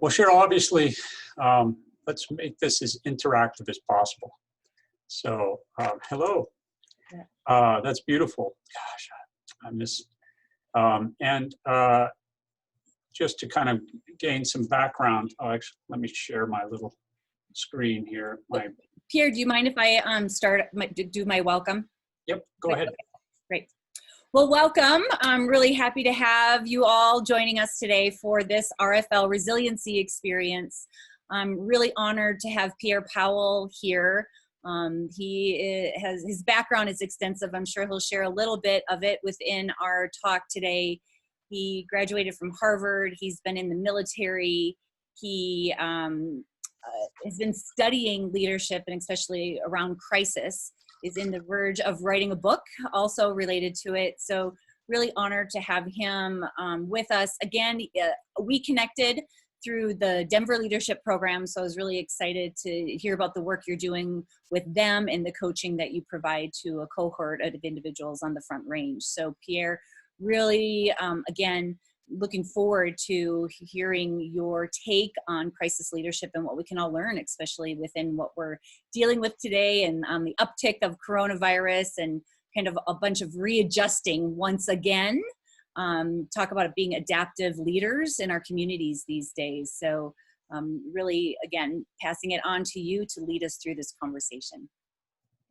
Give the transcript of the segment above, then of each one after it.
Well, Cheryl, obviously, let's make this as interactive as possible. So, hello. That's beautiful. Gosh, I miss. Just to kind of gain some background, actually, let me share my little screen here. Pierre, do you mind if I do my welcome? Yep, go ahead. Okay. Great. Well, welcome. I'm really happy to have you all joining us today for this RFL resiliency experience. I'm really honored to have Pierre Powell here. His background is extensive. I'm sure he'll share a little bit of it within our talk today. He graduated from Harvard. He's been in the military. He has been studying leadership, and especially around crisis. Is in the verge of writing a book also related to it. So really honored to have him with us. Again, we connected through the Denver Leadership Program, so I was really excited to hear about the work you're doing with them and the coaching that you provide to a cohort of individuals on the Front Range. So Pierre, really, again, looking forward to hearing your take on crisis leadership and what we can all learn, especially within what we're dealing with today and on the uptick of coronavirus and kind of a bunch of readjusting once again. Talk about being adaptive leaders in our communities these days. So really, again, passing it on to you to lead us through this conversation.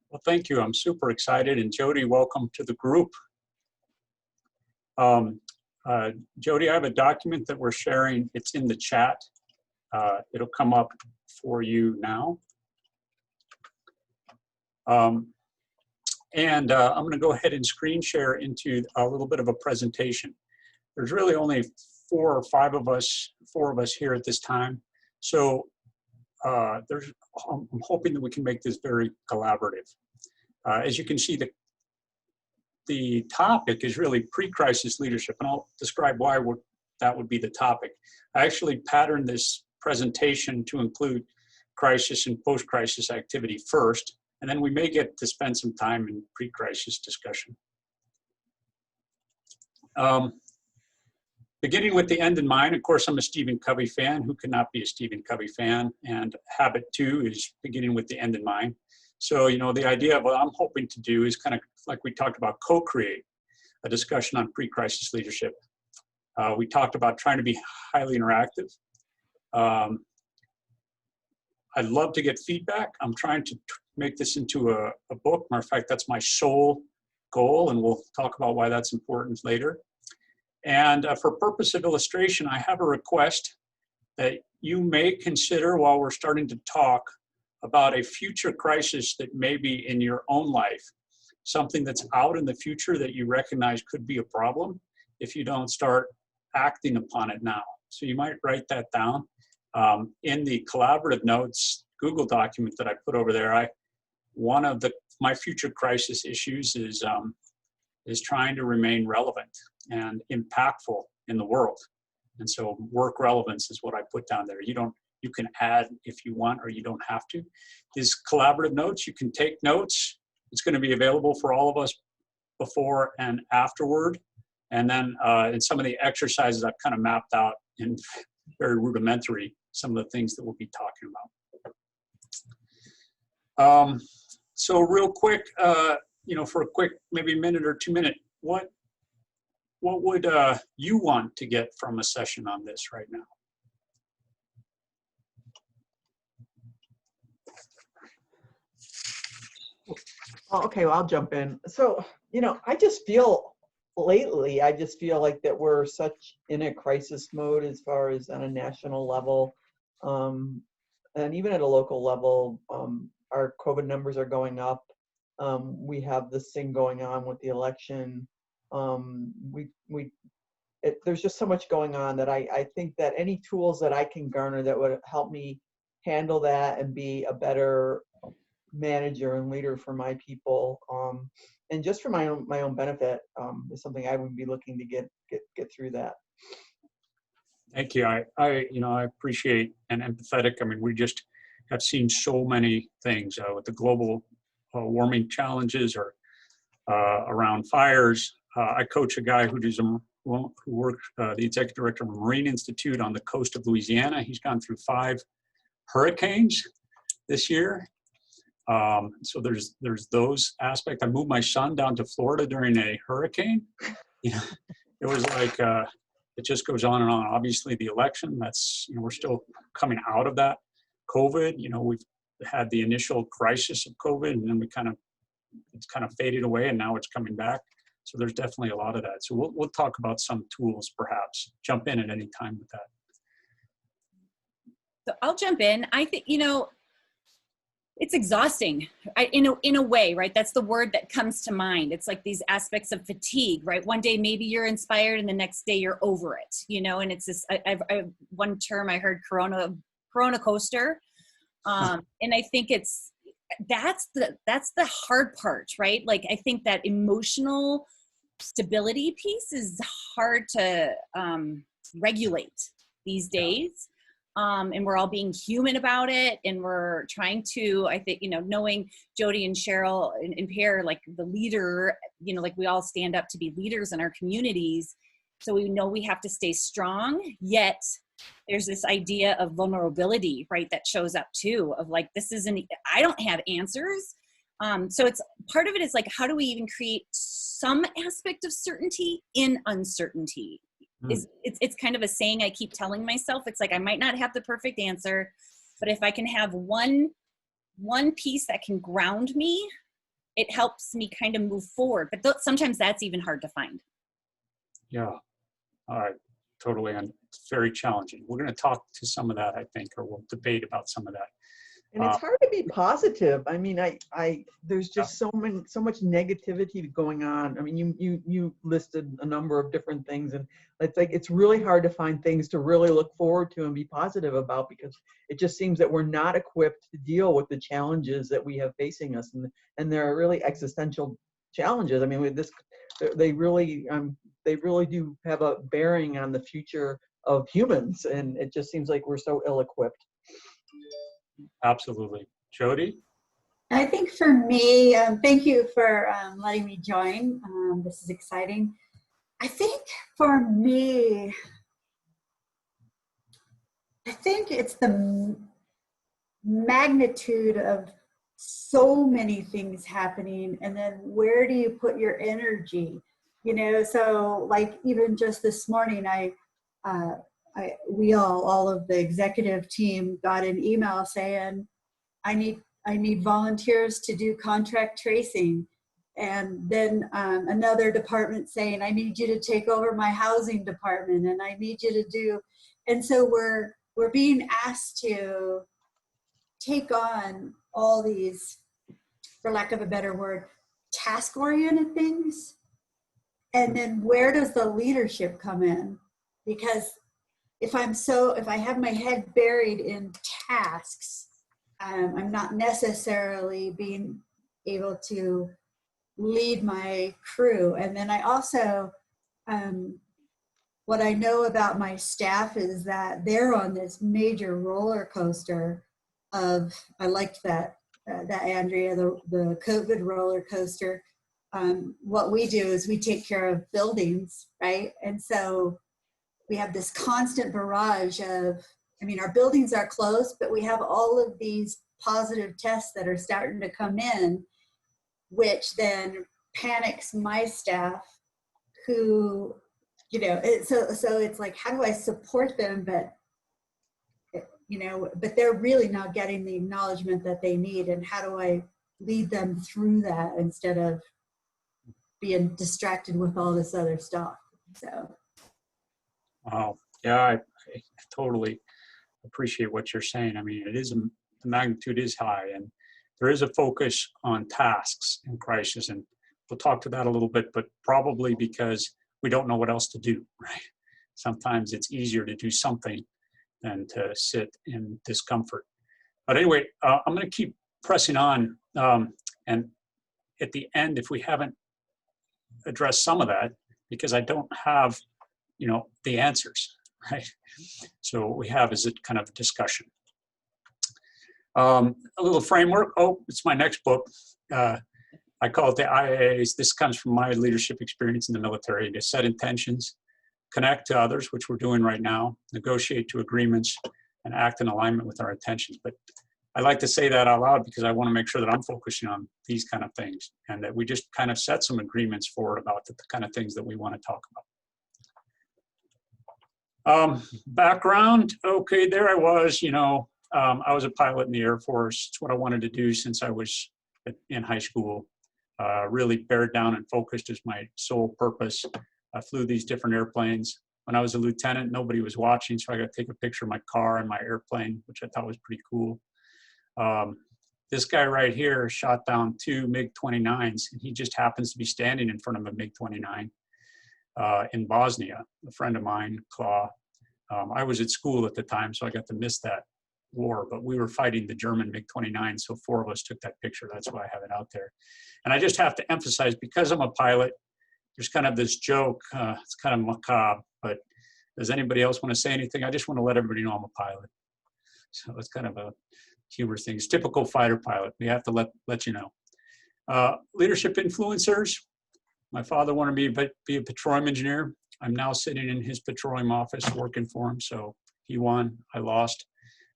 Well, thank you. I'm super excited. And Jody, welcome to the group. Jody, I have a document that we're sharing. It's in the chat. It'll come up for you now. I'm going to go ahead and screen share into a little bit of a presentation. There's really only four of us here at this time. So I'm hoping that we can make this very collaborative. As you can see, the topic is really pre-crisis leadership, and I'll describe why that would be the topic. I actually patterned this presentation to include crisis and post-crisis activity first, and then we may get to spend some time in pre-crisis discussion. Beginning with the end in mind, of course, I'm a Stephen Covey fan. Who could not be a Stephen Covey fan? And habit 2 is beginning with the end in mind. So, you know, the idea of what I'm hoping to do is kind of like we talked about, co-create a discussion on pre-crisis leadership. We talked about trying to be highly interactive. I'd love to get feedback. I'm trying to make this into a book. Matter of fact, that's my sole goal, and we'll talk about why that's important later. And for purpose of illustration, I have a request that you may consider while we're starting to talk about a future crisis that may be in your own life, something that's out in the future that you recognize could be a problem if you don't start acting upon it now. So you might write that down. In the collaborative notes Google document that I put over there, one of my future crisis issues is trying to remain relevant and impactful in the world. And so work relevance is what I put down there. You can add if you want, or you don't have to. These collaborative notes, you can take notes. It's going to be available for all of us before and afterward. And then in some of the exercises, I've kind of mapped out in very rudimentary some of the things that we'll be talking about. So real quick, for a quick, maybe minute or 2 minute, what would you want to get from a session on this right now? Okay, well, I'll jump in. So, I just feel lately, like that we're such in a crisis mode as far as on a national level, and even at a local level, our COVID numbers are going up. We have this thing going on with the election. There's just so much going on that I think that any tools that I can garner that would help me handle that and be a better manager and leader for my people, and just for my own benefit, is something I would be looking to get through that. Thank you. I appreciate and empathetic. I mean, we just have seen so many things with the global warming challenges or around fires. I coach a guy who does who works, the executive director of Marine Institute on the coast of Louisiana. He's gone through 5 hurricanes this year. So there's those aspects. I moved my son down to Florida during a hurricane. You know, it was like, it just goes on and on. Obviously the election, that's, you know, we're still coming out of that. COVID, you know, we've had the initial crisis of COVID, and then it's kind of faded away, and now it's coming back. So there's definitely a lot of that. So we'll talk about some tools, perhaps. Jump in at any time with that. So I'll jump in. I think, you know, it's exhausting in a way, right? That's the word that comes to mind. It's like these aspects of fatigue, right? One day maybe you're inspired and the next day you're over it, you know? And it's this, one term I heard, corona coaster. And I think that's the hard part, right? Like, I think that emotional stability piece is hard to regulate these days. And we're all being human about it. And we're trying to, I think, you know, knowing Jody and Cheryl and Pierre, like the leader, you know, like we all stand up to be leaders in our communities. So we know we have to stay strong, yet there's this idea of vulnerability, right? That shows up too, of like, I don't have answers. So it's part of it is like, how do we even create some aspect of certainty in uncertainty? It's kind of a saying I keep telling myself. It's like, I might not have the perfect answer, but if I can have one piece that can ground me, it helps me kind of move forward. But sometimes that's even hard to find. Yeah, all right, totally. And it's very challenging. We're going to talk to some of that, I think, or we'll debate about some of that. And it's hard to be positive. I mean, there's just so much negativity going on. I mean, you listed a number of different things, and it's like, it's really hard to find things to really look forward to and be positive about, because it just seems that we're not equipped to deal with the challenges that we have facing us. And they're really existential challenges. I mean, they really do have a bearing on the future of humans. And it just seems like we're so ill-equipped. Absolutely. Jody? I think for me, thank you for letting me join. This is exciting. I think for me, I think it's the magnitude of so many things happening, and then where do you put your energy? You know, so like even just this morning, all of the executive team got an email saying, I need volunteers to do contract tracing. And then another department saying, I need you to take over my housing department, and I need you to do, and so we're being asked to take on all these, for lack of a better word, task-oriented things. And then where does the leadership come in? Because if I have my head buried in tasks, I'm not necessarily being able to lead my crew. And then I also, what I know about my staff is that they're on this major roller coaster of, I liked that Andrea, the COVID roller coaster. What we do is we take care of buildings, right? And so we have this constant barrage of, I mean, our buildings are closed, but we have all of these positive tests that are starting to come in, which then panics my staff who, you know, so it's like, how do I support them? But, you know, but they're really not getting the acknowledgement that they need. And how do I lead them through that instead of being distracted with all this other stuff? So. Wow. Yeah, I totally appreciate what you're saying. I mean, the magnitude is high, and there is a focus on tasks in crisis, and we'll talk to that a little bit, but probably because we don't know what else to do, right? Sometimes it's easier to do something than to sit in discomfort. But anyway, I'm going to keep pressing on, and at the end, if we haven't addressed some of that, because I don't have, you know, the answers, right? So what we have is a kind of discussion. A little framework. Oh, it's my next book. I call it the IAAs. This comes from my leadership experience in the military, to set intentions, connect to others, which we're doing right now, negotiate to agreements, and act in alignment with our intentions. But I like to say that out loud because I want to make sure that I'm focusing on these kind of things and that we just kind of set some agreements forward about the kind of things that we want to talk about. Background, okay, there I was, I was a pilot in the Air Force. It's what I wanted to do since I was in high school. Really bared down and focused as my sole purpose. I flew these different airplanes. When I was a lieutenant, nobody was watching, so I got to take a picture of my car and my airplane, which I thought was pretty cool. This guy right here shot down 2 MiG-29s, and he just happens to be standing in front of a MiG-29 in Bosnia. A friend of mine, Claw. I was at school at the time, so I got to miss that war, but we were fighting the German MiG-29, so 4 of us took that picture. That's why I have it out there. And I just have to emphasize, because I'm a pilot, there's kind of this joke, it's kind of macabre, but does anybody else want to say anything? I just want to let everybody know I'm a pilot. So it's kind of a humorous thing. It's typical fighter pilot. We have to let you know. Leadership influencers. My father wanted me to be a petroleum engineer. I'm now sitting in his petroleum office working for him. So he won, I lost.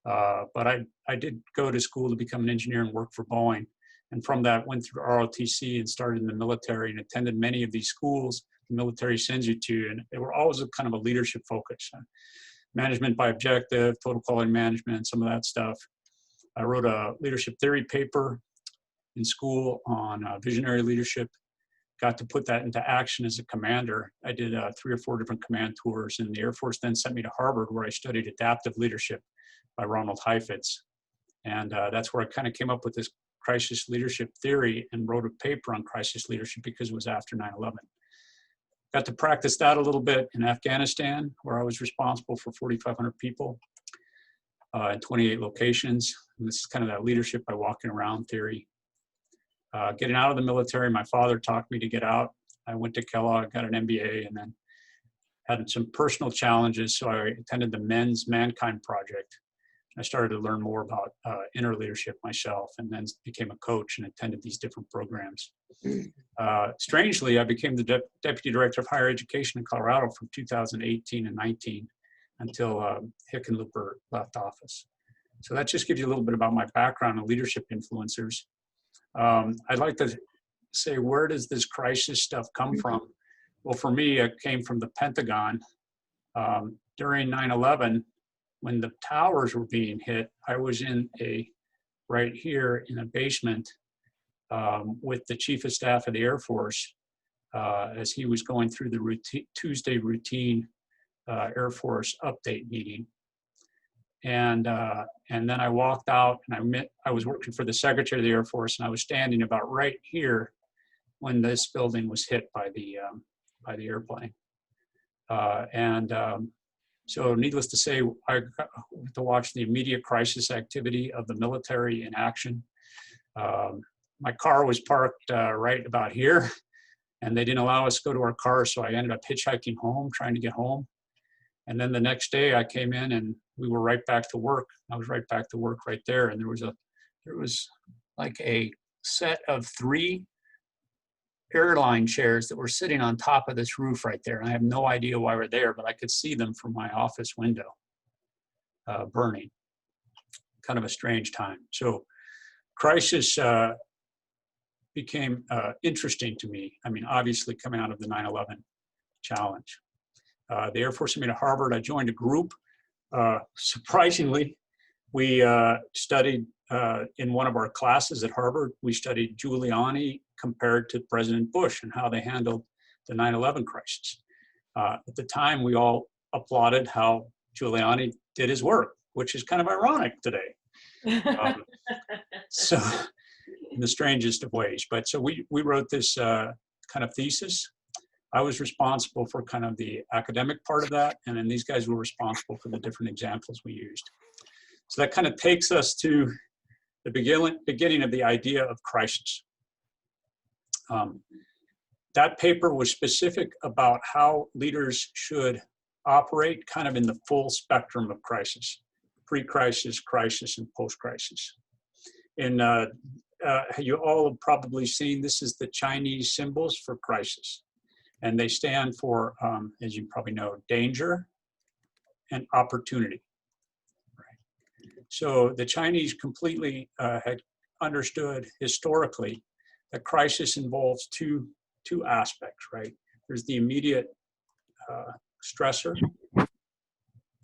But I did go to school to become an engineer and work for Boeing. And from that, went through ROTC and started in the military and attended many of these schools the military sends you to. And they were always a kind of a leadership focus. Management by objective, total quality management, some of that stuff. I wrote a leadership theory paper in school on visionary leadership. Got to put that into action as a commander. I did 3 or 4 different command tours, and the Air Force then sent me to Harvard, where I studied adaptive leadership by Ronald Heifetz. And that's where I kind of came up with this crisis leadership theory and wrote a paper on crisis leadership because it was after 9/11. Got to practice that a little bit in Afghanistan, where I was responsible for 4,500 people in 28 locations. And this is kind of that leadership by walking around theory. Getting out of the military, my father talked me to get out. I went to Kellogg, got an MBA, and then had some personal challenges. So I attended the Men's Mankind Project. I started to learn more about inner leadership myself, and then became a coach and attended these different programs. Strangely, I became the Deputy Director of Higher Education in Colorado from 2018 and 19 until Hickenlooper left office. So that just gives you a little bit about my background and leadership influencers. I'd like to say, where does this crisis stuff come from? Well, for me, it came from the Pentagon. During 9/11, when the towers were being hit, I was right here in a basement with the Chief of Staff of the Air Force as he was going through the Tuesday routine Air Force update meeting. And then I walked out, and I was working for the Secretary of the Air Force, and I was standing about right here when this building was hit by the airplane. So needless to say, I got to watch the immediate crisis activity of the military in action. My car was parked right about here, and they didn't allow us to go to our car, so I ended up hitchhiking home, trying to get home. And then the next day I came in and we were right back to work. I was right back to work right there. And there was like a set of 3 airline chairs that were sitting on top of this roof right there. And I have no idea why we're there, but I could see them from my office window burning. Kind of a strange time. So crisis became interesting to me. I mean, obviously coming out of the 9/11 challenge. The Air Force sent me to Harvard. I joined a group. Surprisingly, we studied in one of our classes at Harvard, we studied Giuliani compared to President Bush and how they handled the 9/11 crisis. At the time, we all applauded how Giuliani did his work, which is kind of ironic today. So in the strangest of ways. But so we wrote this kind of thesis. I was responsible for kind of the academic part of that, and then these guys were responsible for the different examples we used. So that kind of takes us to the beginning of the idea of crisis. That paper was specific about how leaders should operate kind of in the full spectrum of crisis, pre-crisis, crisis, and post-crisis. And you all have probably seen, this is the Chinese symbols for crisis. And they stand for, as you probably know, danger and opportunity. Right? So the Chinese completely had understood historically that crisis involves two aspects, right? There's the immediate stressor,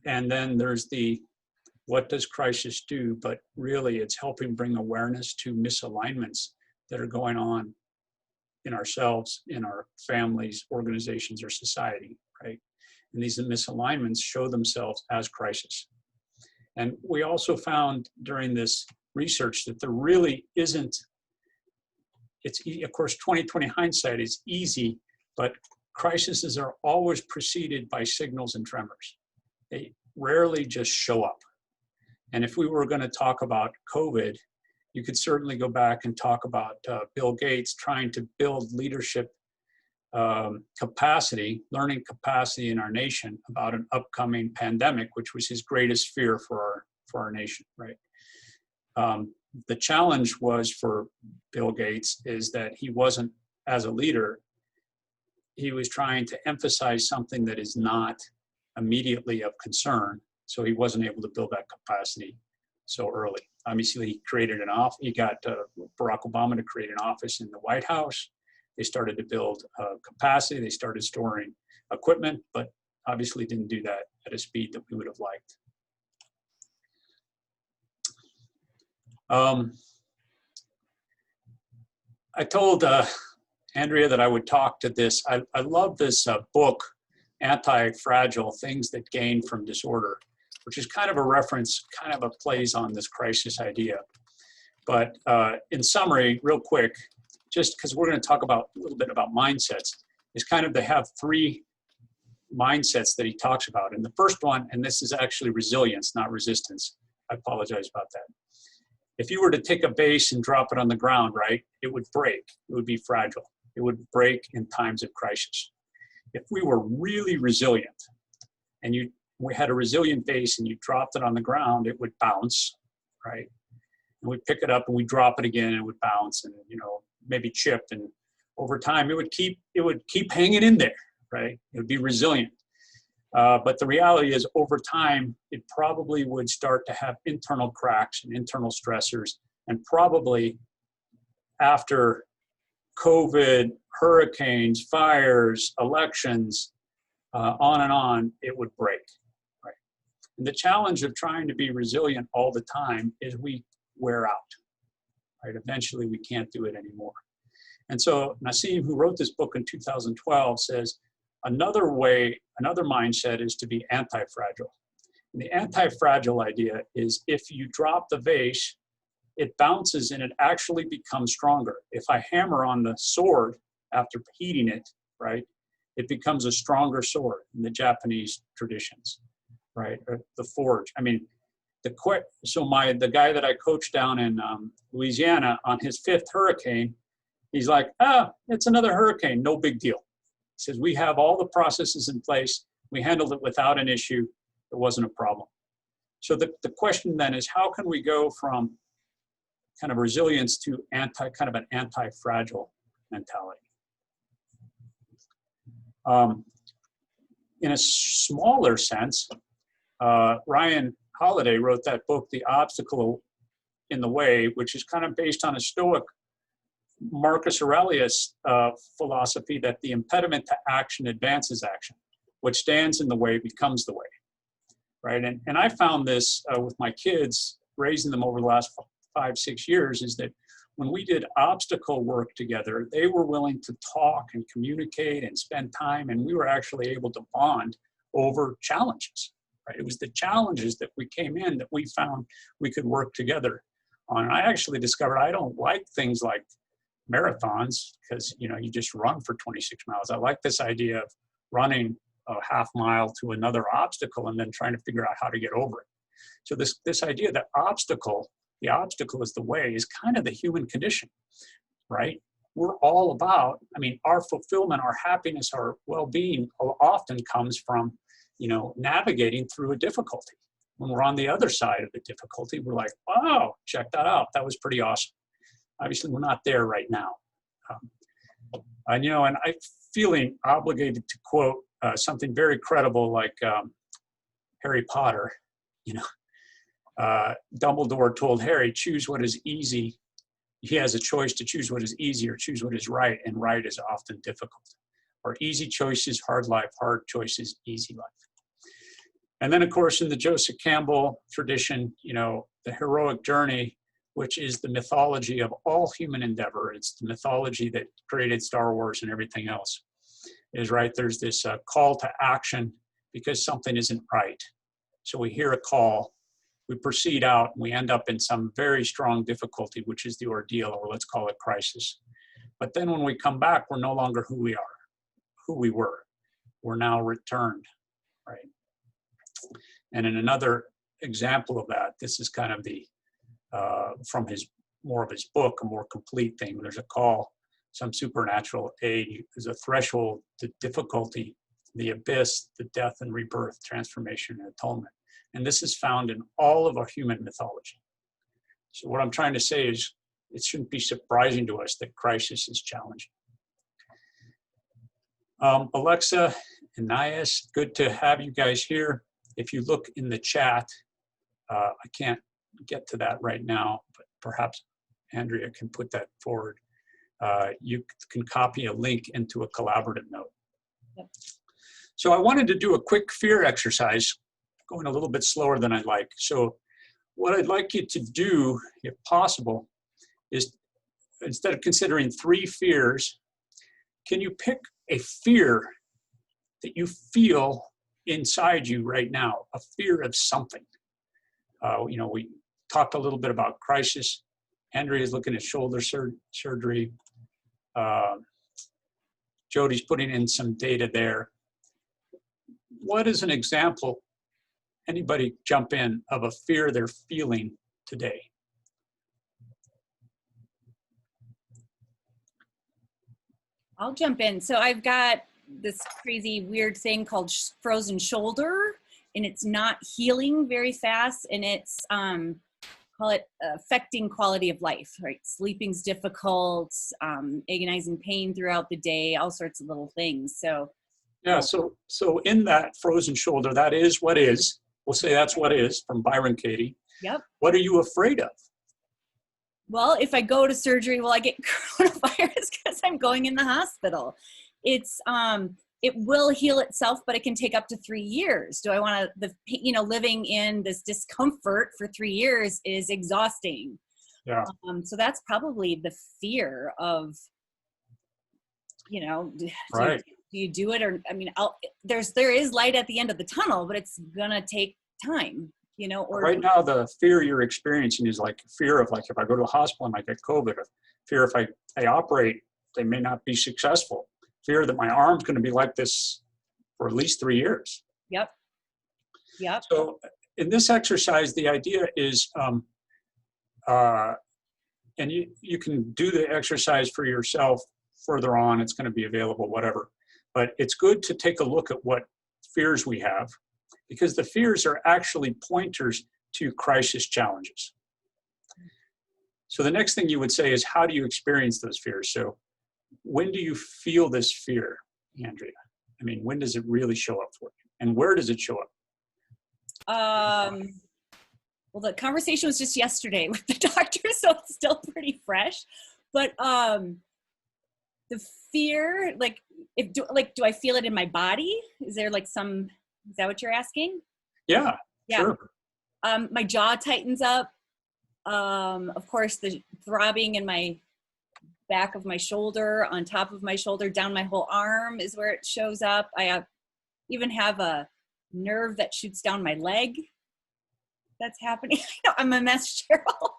and then there's the what does crisis do? But really, it's helping bring awareness to misalignments that are going on in ourselves, in our families, organizations, or society, right? And these misalignments show themselves as crisis. And we also found during this research that there really isn't, of course, 20/20 hindsight is easy, but crises are always preceded by signals and tremors. They rarely just show up. And if we were going to talk about COVID, you could certainly go back and talk about Bill Gates trying to build leadership capacity, learning capacity in our nation about an upcoming pandemic, which was his greatest fear for our nation, right? The challenge was for Bill Gates is that he wasn't, as a leader, he was trying to emphasize something that is not immediately of concern, so he wasn't able to build that capacity so early. Obviously, he created an office. He got Barack Obama to create an office in the White House. They started to build capacity. They started storing equipment, but obviously didn't do that at a speed that we would have liked. I told Andrea that I would talk to this. I love this book, Anti-Fragile, Things That Gain from Disorder, which is kind of a reference, kind of a plays on this crisis idea. But in summary, real quick, just because we're going to talk about a little bit about mindsets, is kind of they have three mindsets that he talks about. And the first one, and this is actually resilience, not resistance. I apologize about that. If you were to take a vase and drop it on the ground, right, it would break. It would be fragile. It would break in times of crisis. If we were really resilient and we had a resilient vase and you dropped it on the ground, it would bounce, right? And we'd pick it up and we'd drop it again and it would bounce and, you know, maybe chip. And over time, it would keep hanging in there, right? It would be resilient. But the reality is over time, it probably would start to have internal cracks and internal stressors. And probably after COVID, hurricanes, fires, elections, on and on, it would break, right? And the challenge of trying to be resilient all the time is we wear out, right? Eventually we can't do it anymore. And so Nassim, who wrote this book in 2012, says, another mindset is to be anti-fragile. And the anti-fragile idea is if you drop the vase, it bounces and it actually becomes stronger. If I hammer on the sword after heating it, right, it becomes a stronger sword in the Japanese traditions, right? Or the forge. I mean, the guy that I coached down in Louisiana on his 5th hurricane, he's like, it's another hurricane, no big deal. He says, we have all the processes in place. We handled it without an issue. It wasn't a problem. So the question then is, how can we go from kind of resilience to an anti-fragile mentality? In a smaller sense, Ryan Holiday wrote that book, The Obstacle in the Way, which is kind of based on a Stoic Marcus Aurelius philosophy that the impediment to action advances action. What stands in the way becomes the way, right? And I found this with my kids, raising them over the last 5-6 years, is that when we did obstacle work together, they were willing to talk and communicate and spend time, and we were actually able to bond over challenges, right? It was the challenges that we came in that we found we could work together on. And I actually discovered I don't like things like marathons because, you know, you just run for 26 miles. I like this idea of running a half mile to another obstacle and then trying to figure out how to get over it. So this idea that the obstacle is the way is kind of the human condition, right? We're all about, I mean, our fulfillment, our happiness, our well-being often comes from, you know, navigating through a difficulty. When we're on the other side of the difficulty, we're like, wow, check that out. That was pretty awesome. Obviously, we're not there right now. And, you know, and I feeling obligated to quote something very credible like Harry Potter. You know, Dumbledore told Harry, choose what is easy. He has a choice to choose what is easy or choose what is right, and right is often difficult. Or easy choices, hard life, hard choices, easy life. And then, of course, in the Joseph Campbell tradition, you know, the heroic journey, which is the mythology of all human endeavor. It's the mythology that created Star Wars and everything else. Is right, there's this call to action because something isn't right. So we hear a call, we proceed out, and we end up in some very strong difficulty, which is the ordeal, or let's call it crisis. But then when we come back, we're no longer who we are, who we were. We're now returned, right? And in another example of that, this is kind of the, from more of his book, a more complete thing. There's a call, some supernatural aid. There's a threshold, the difficulty, the abyss, the death and rebirth, transformation and atonement. And this is found in all of our human mythology. So what I'm trying to say is, it shouldn't be surprising to us that crisis is challenging. Alexa and Nias, good to have you guys here. If you look in the chat, I can't get to that right now, but perhaps Andrea can put that forward. You can copy a link into a collaborative note. Yep. So I wanted to do a quick fear exercise, going a little bit slower than I'd like. So what I'd like you to do, if possible, is instead of considering 3 fears, can you pick a fear that you feel inside you right now, a fear of something? You know, we talked a little bit about crisis. Andrea is looking at shoulder surgery. Jody's putting in some data there. What is an example, anybody jump in, of a fear they're feeling today? I'll jump in. So I've got this crazy weird thing called frozen shoulder, and it's not healing very fast, and it's call it affecting quality of life, right? Sleeping's difficult, agonizing pain throughout the day, all sorts of little things. So yeah, so in that frozen shoulder, that is what is. We'll say that's what is, from Byron Katie. Yep. What are you afraid of? Well, if I go to surgery, will I get coronavirus because I'm going in the hospital? It's it will heal itself, but it can take up to 3 years. Do I want to, living in this discomfort for 3 years is exhausting. Yeah. So that's probably the fear of, Right. do you do it? Or, I mean, there is light at the end of the tunnel, but it's gonna take time, or right now, the fear you're experiencing is like fear of, like, if I go to a hospital, I might get COVID. Fear if I operate, they may not be successful. Fear that my arm's going to be like this for at least 3 years. Yep. So in this exercise, the idea is, and you can do the exercise for yourself further on. It's going to be available, whatever. But it's good to take a look at what fears we have, because the fears are actually pointers to crisis challenges. So the next thing you would say is, how do you experience those fears? So when do you feel this fear, Andrea? I mean, when does it really show up for you? And where does it show up? Well, the conversation was just yesterday with the doctor, so it's still pretty fresh. But the fear, do I feel it in my body? Is there is that what you're asking? Yeah. Sure. My jaw tightens up. Of course, the throbbing in my back of my shoulder, on top of my shoulder, down my whole arm is where it shows up. I even have a nerve that shoots down my leg. That's happening. I'm a mess, Cheryl.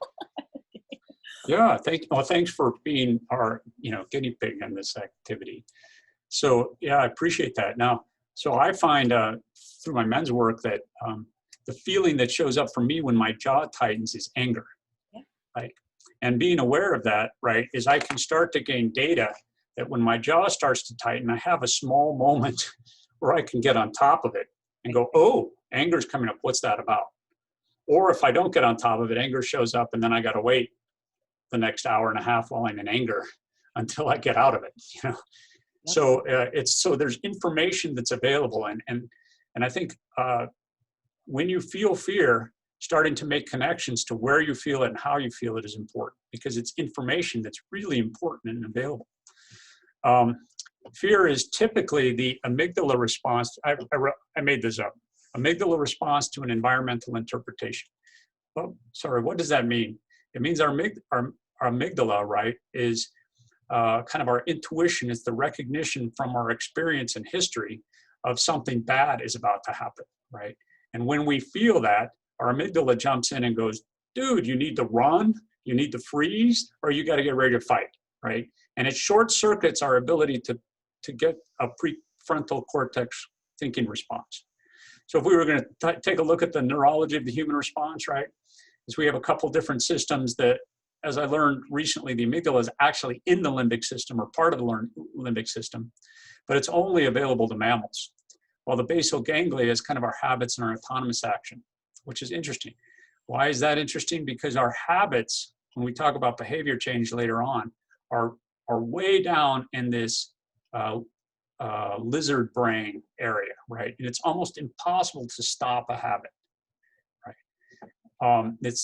Yeah, thanks for being our guinea pig in this activity. So yeah, I appreciate that. Now, so I find through my men's work that the feeling that shows up for me when my jaw tightens is anger. Yeah. Right? And being aware of that, right, is I can start to gain data that when my jaw starts to tighten, I have a small moment where I can get on top of it and go, oh, anger's coming up. What's that about? Or if I don't get on top of it, anger shows up, and then I got to wait the next hour and a half while I'm in anger until I get out of it. So so there's information that's available, and I think when you feel fear, starting to make connections to where you feel it and how you feel it is important, because it's information that's really important and available. Fear is typically the amygdala response. I made this up. Amygdala response to an environmental interpretation. Oh, sorry, what does that mean? It means our amygdala, right, is kind of our intuition. It's the recognition from our experience and history of something bad is about to happen, right? And when we feel that, our amygdala jumps in and goes, dude, you need to run, you need to freeze, or you got to get ready to fight, right? And it short circuits our ability to get a prefrontal cortex thinking response. So if we were going to take a look at the neurology of the human response, right, is we have a couple different systems that, as I learned recently, the amygdala is actually in the limbic system or part of the limbic system, but it's only available to mammals. While the basal ganglia is kind of our habits and our autonomous action, which is interesting. Why is that interesting? Because our habits, when we talk about behavior change later on, are way down in this lizard brain area, right? And it's almost impossible to stop a habit, right?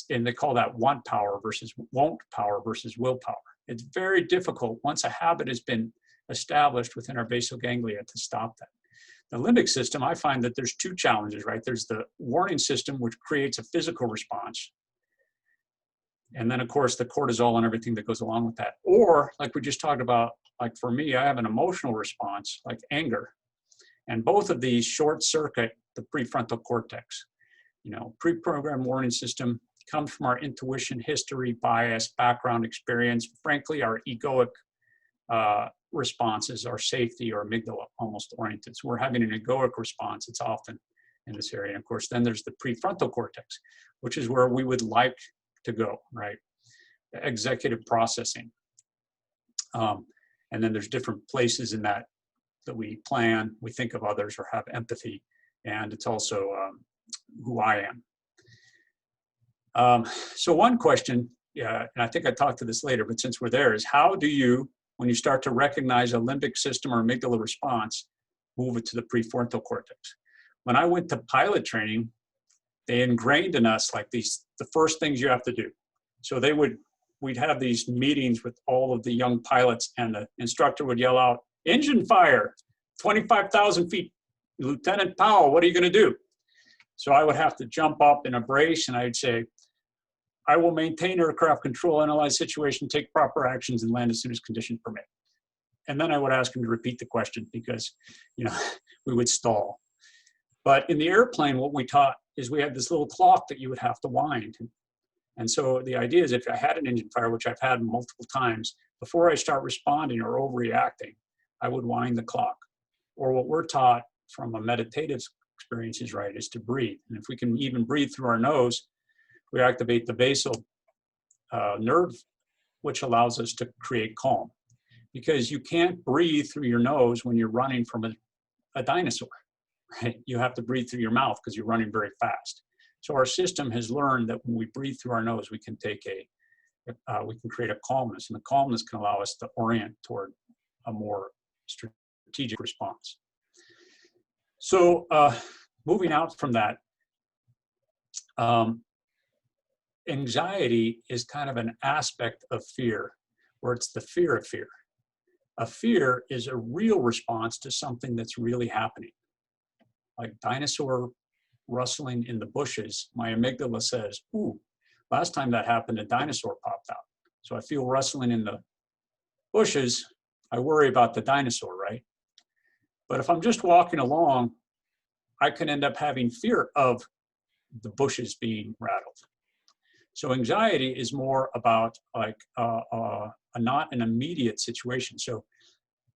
And they call that want power versus won't power versus willpower. It's very difficult once a habit has been established within our basal ganglia to stop that. The limbic system, I find that there's two challenges, right? There's the warning system, which creates a physical response. And then, of course, the cortisol and everything that goes along with that. Or, like we just talked about, like for me, I have an emotional response, like anger. And both of these short circuit the prefrontal cortex. You know, pre-programmed warning system comes from our intuition, history, bias, background experience, frankly, our egoic responses are safety or amygdala almost oriented. So we're having an egoic response. It's often in this area. And of course, then there's the prefrontal cortex, which is where we would like to go, right? Executive processing. And then there's different places in that we plan, we think of others or have empathy. And it's also who I am. So one question, and I think I talked to this later, but since we're there, is how do you, when you start to recognize a limbic system or amygdala response, move it to the prefrontal cortex? When I went to pilot training, they ingrained in us like the first things you have to do. So we'd have these meetings with all of the young pilots, and the instructor would yell out, engine fire, 25,000 feet, Lieutenant Powell, what are you going to do? So I would have to jump up in a brace, and I'd say, I will maintain aircraft control, analyze situation, take proper actions, and land as soon as conditions permit. And then I would ask him to repeat the question because, you know, we would stall. But in the airplane, what we taught is we had this little clock that you would have to wind. And so the idea is if I had an engine fire, which I've had multiple times, before I start responding or overreacting, I would wind the clock. Or what we're taught from a meditative experience is, right, is to breathe. And if we can even breathe through our nose, we activate the basal nerve, which allows us to create calm. Because you can't breathe through your nose when you're running from a dinosaur, right? You have to breathe through your mouth because you're running very fast. So our system has learned that when we breathe through our nose, we can we can create a calmness, and the calmness can allow us to orient toward a more strategic response. So moving out from that, anxiety is kind of an aspect of fear, where it's the fear of fear. A fear is a real response to something that's really happening. Like dinosaur rustling in the bushes, my amygdala says, ooh, last time that happened, a dinosaur popped out. So I feel rustling in the bushes, I worry about the dinosaur, right? But if I'm just walking along, I can end up having fear of the bushes being rattled. So anxiety is more about like not an immediate situation. So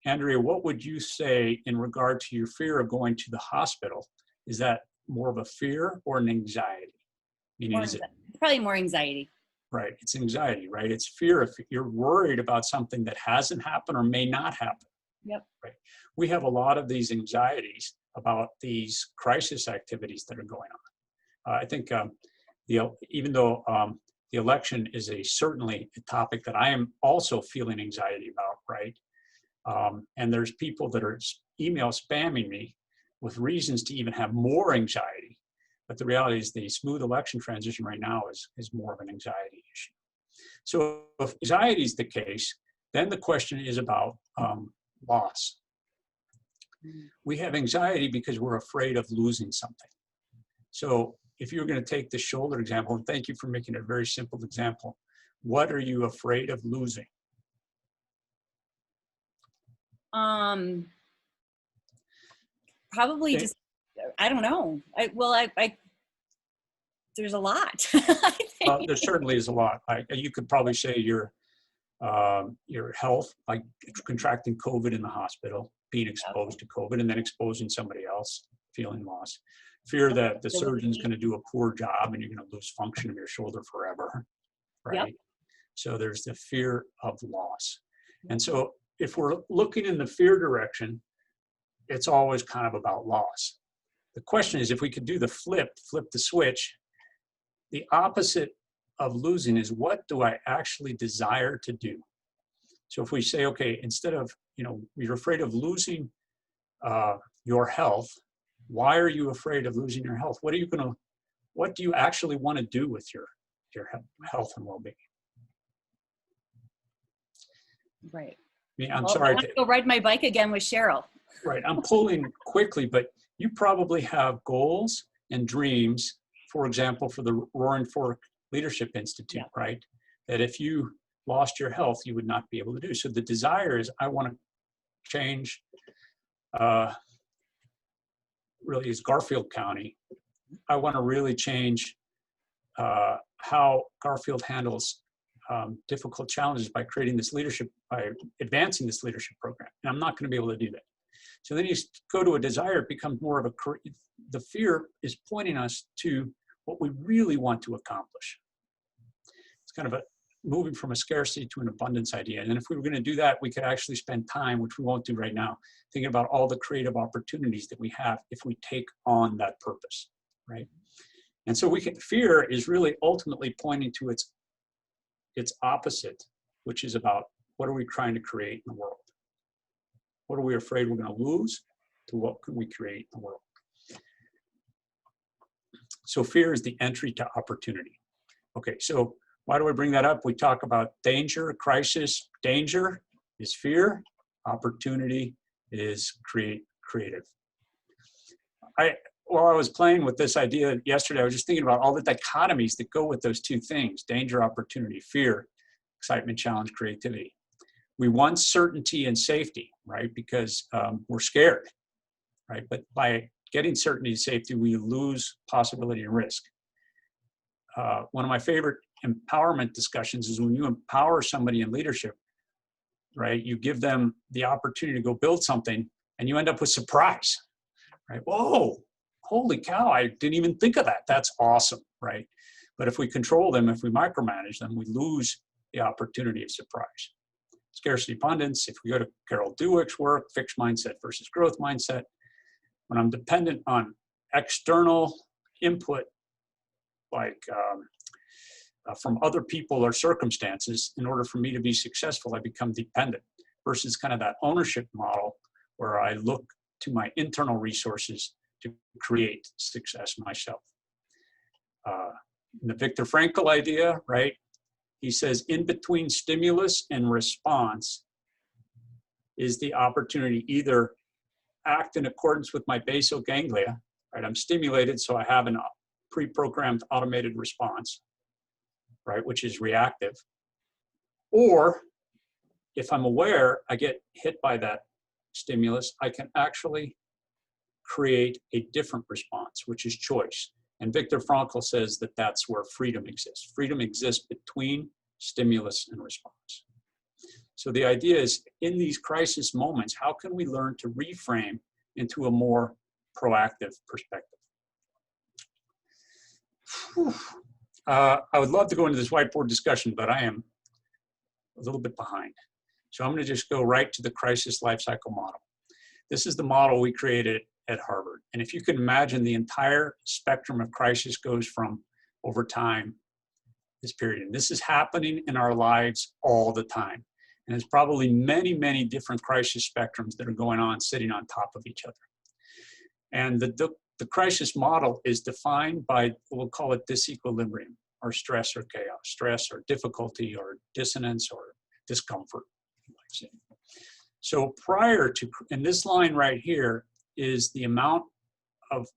Andrea, what would you say in regard to your fear of going to the hospital? Is that more of a fear or an anxiety? Meaning, is it probably more anxiety? Right, it's anxiety, right? It's fear if you're worried about something that hasn't happened or may not happen. Yep. Right. We have a lot of these anxieties about these crisis activities that are going on. I think even though the election is certainly a topic that I am also feeling anxiety about, right? And there's people that are email spamming me with reasons to even have more anxiety. But the reality is the smooth election transition right now is more of an anxiety issue. So if anxiety is the case, then the question is about loss. We have anxiety because we're afraid of losing something. So if you're going to take the shoulder example, and thank you for making a very simple example, what are you afraid of losing? Probably Okay. just, I don't know. There's a lot. I think. There certainly is a lot. You could probably say your health, like contracting COVID in the hospital, being exposed to COVID, and then exposing somebody else, feeling loss. Fear that the surgeon's going to do a poor job and you're going to lose function of your shoulder forever, right? Yep. So there's the fear of loss. And so if we're looking in the fear direction, it's always kind of about loss. The question is, if we could do the flip the switch, the opposite of losing is, what do I actually desire to do? So if we say, okay, instead of, you're afraid of losing your health, why are you afraid of losing your health? What do you actually want to do with your health and well-being? Right. I mean, I'm I sorry. want to go ride my bike again with Cheryl. Right, I'm pulling quickly, but you probably have goals and dreams, for example, for the Roaring Fork Leadership Institute, Yeah. right? That if you lost your health, you would not be able to do. So the desire is, I want to change, really is Garfield County. I want to really change how Garfield handles difficult challenges by advancing this leadership program. And I'm not going to be able to do that. So then you go to a desire, it becomes more of the fear is pointing us to what we really want to accomplish. It's kind of moving from a scarcity to an abundance idea. And then if we were going to do that, we could actually spend time, which we won't do right now, thinking about all the creative opportunities that we have if we take on that purpose, right? And so fear is really ultimately pointing to its opposite, which is about, what are we trying to create in the world? What are we afraid we're going to lose, to what can we create in the world? So fear is the entry to opportunity. Okay, so why do I bring that up? We talk about danger, crisis. Danger is fear. Opportunity is creative. While I was playing with this idea yesterday, I was just thinking about all the dichotomies that go with those two things: danger, opportunity, fear, excitement, challenge, creativity. We want certainty and safety, right? Because we're scared, right? But by getting certainty and safety, we lose possibility and risk. One of my favorite empowerment discussions is when you empower somebody in leadership, right? You give them the opportunity to go build something and you end up with surprise, right? Whoa, holy cow, I didn't even think of that. That's awesome, right? But if we control them, if we micromanage them, we lose the opportunity of surprise. Scarcity abundance, if we go to Carol Dweck's work, fixed mindset versus growth mindset, when I'm dependent on external input, like from other people or circumstances, in order for me to be successful, I become dependent, versus kind of that ownership model where I look to my internal resources to create success myself. The Viktor Frankl idea, right? He says, in between stimulus and response is the opportunity either act in accordance with my basal ganglia, right? I'm stimulated, so I have a pre-programmed automated response, right, which is reactive. Or if I'm aware, I get hit by that stimulus, I can actually create a different response, which is choice. And Viktor Frankl says that that's where freedom exists. Freedom exists between stimulus and response. So the idea is, in these crisis moments, how can we learn to reframe into a more proactive perspective? I would love to go into this whiteboard discussion, but I am a little bit behind. So I'm going to just go right to the crisis life cycle model. This is the model we created at Harvard. And if you can imagine, the entire spectrum of crisis goes from over time, this period. And this is happening in our lives all the time. And there's probably many, many different crisis spectrums that are going on, sitting on top of each other. And the crisis model is defined by, we'll call it disequilibrium, or stress or chaos, stress or difficulty or dissonance or discomfort, you might say. So prior to, and this line right here is the amount of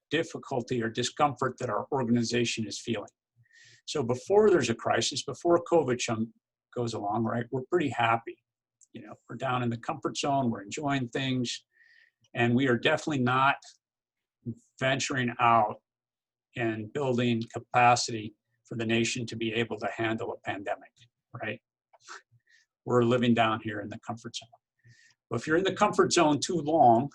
difficulty or discomfort that our organization is feeling. So before there's a crisis, before COVID goes along, right, we're pretty happy. You know, we're down in the comfort zone, we're enjoying things, and we are definitely not venturing out and building capacity for the nation to be able to handle a pandemic, right? We're living down here in the comfort zone. But if you're in the comfort zone too long,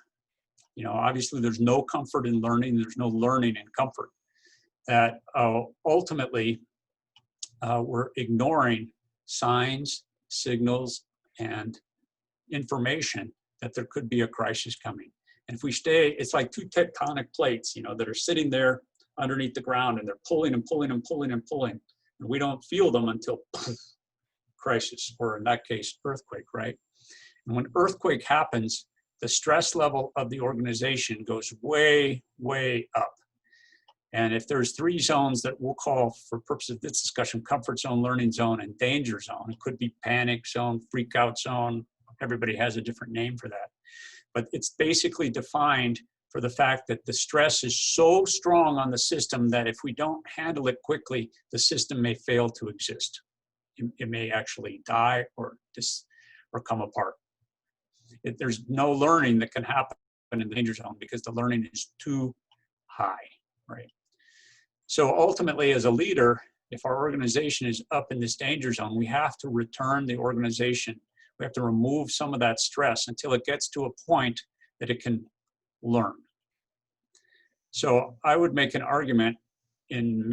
you know, obviously there's no comfort in learning, there's no learning in comfort. That ultimately we're ignoring signs, signals, and information that there could be a crisis coming. And if we stay, it's like two tectonic plates, you know, that are sitting there underneath the ground, and they're pulling and pulling and pulling and pulling, and we don't feel them until poof, crisis, or in that case, earthquake, right? And when earthquake happens, the stress level of the organization goes way, way up. And if there's three zones that we'll call, for purposes of this discussion, comfort zone, learning zone, and danger zone, it could be panic zone, freak out zone, everybody has a different name for that. But it's basically defined for the fact that the stress is so strong on the system that if we don't handle it quickly, the system may fail to exist. It may actually die or come apart. There's no learning that can happen in the danger zone because the learning is too high, right? So ultimately, as a leader, if our organization is up in this danger zone, we have to return the organization. We have to remove some of that stress until it gets to a point that it can learn. So I would make an argument in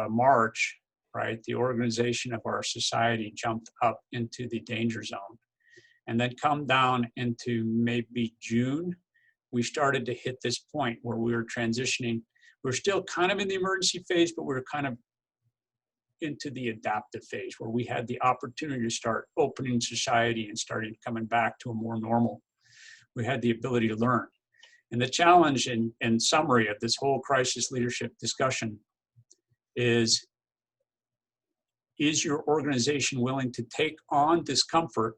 March, right? The organization of our society jumped up into the danger zone. And then come down into maybe June, we started to hit this point where we were transitioning. We're still kind of in the emergency phase, but we're kind of into the adaptive phase where we had the opportunity to start opening society and starting coming back to a more normal. We had the ability to learn. And the challenge in summary of this whole crisis leadership discussion is your organization willing to take on discomfort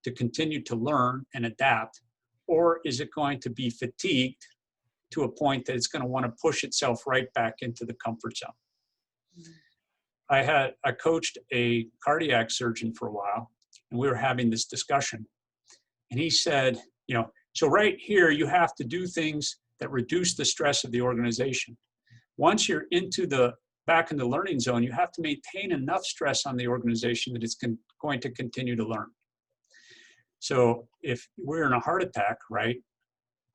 to continue to learn and adapt, or is it going to be fatigued to a point that it's going to want to push itself right back into the comfort zone? I coached a cardiac surgeon for a while, and we were having this discussion. And he said, you know, so right here, you have to do things that reduce the stress of the organization. Once you're back in the learning zone, you have to maintain enough stress on the organization that it's going to continue to learn. So if we're in a heart attack, right,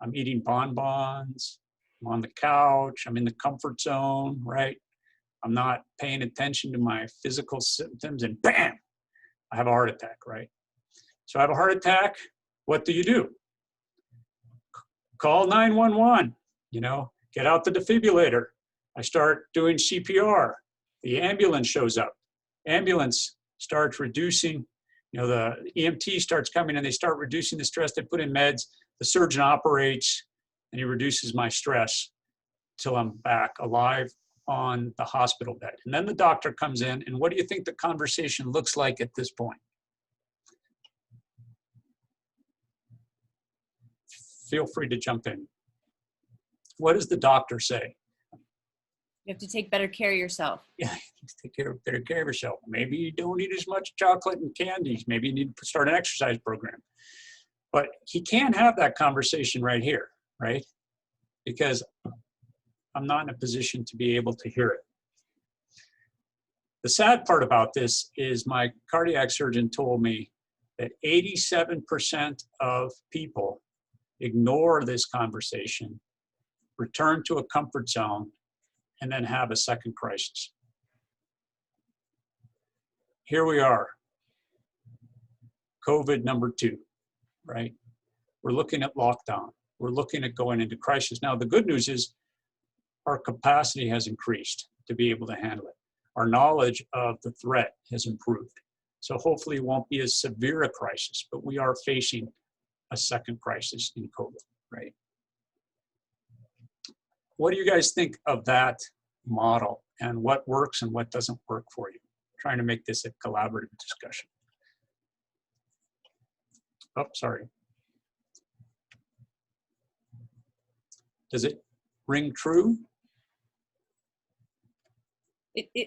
I'm eating bonbons, I'm on the couch, I'm in the comfort zone, right? I'm not paying attention to my physical symptoms, and bam, I have a heart attack, right? So I have a heart attack, what do? Call 911, you know, get out the defibrillator. I start doing CPR. The ambulance shows up. Ambulance starts reducing, you know, the EMT starts coming and they start reducing the stress. They put in meds. The surgeon operates and he reduces my stress till I'm back alive on the hospital bed. And then the doctor comes in, and what do you think the conversation looks like at this point? Feel free to jump in. What does the doctor say? You have to take better care of yourself. Yeah, take better care of yourself. Maybe you don't eat as much chocolate and candies. Maybe you need to start an exercise program. But he can't have that conversation right here, right? Because I'm not in a position to be able to hear it. The sad part about this is my cardiac surgeon told me that 87% of people ignore this conversation, return to a comfort zone, and then have a second crisis. Here we are, COVID number 2, right? We're looking at lockdown. We're looking at going into crisis. Now, the good news is our capacity has increased to be able to handle it. Our knowledge of the threat has improved. So hopefully it won't be as severe a crisis, but we are facing a second crisis in COVID, right? What do you guys think of that model, and what works and what doesn't work for you? Trying to make this a collaborative discussion. Oh, sorry. Does it ring true?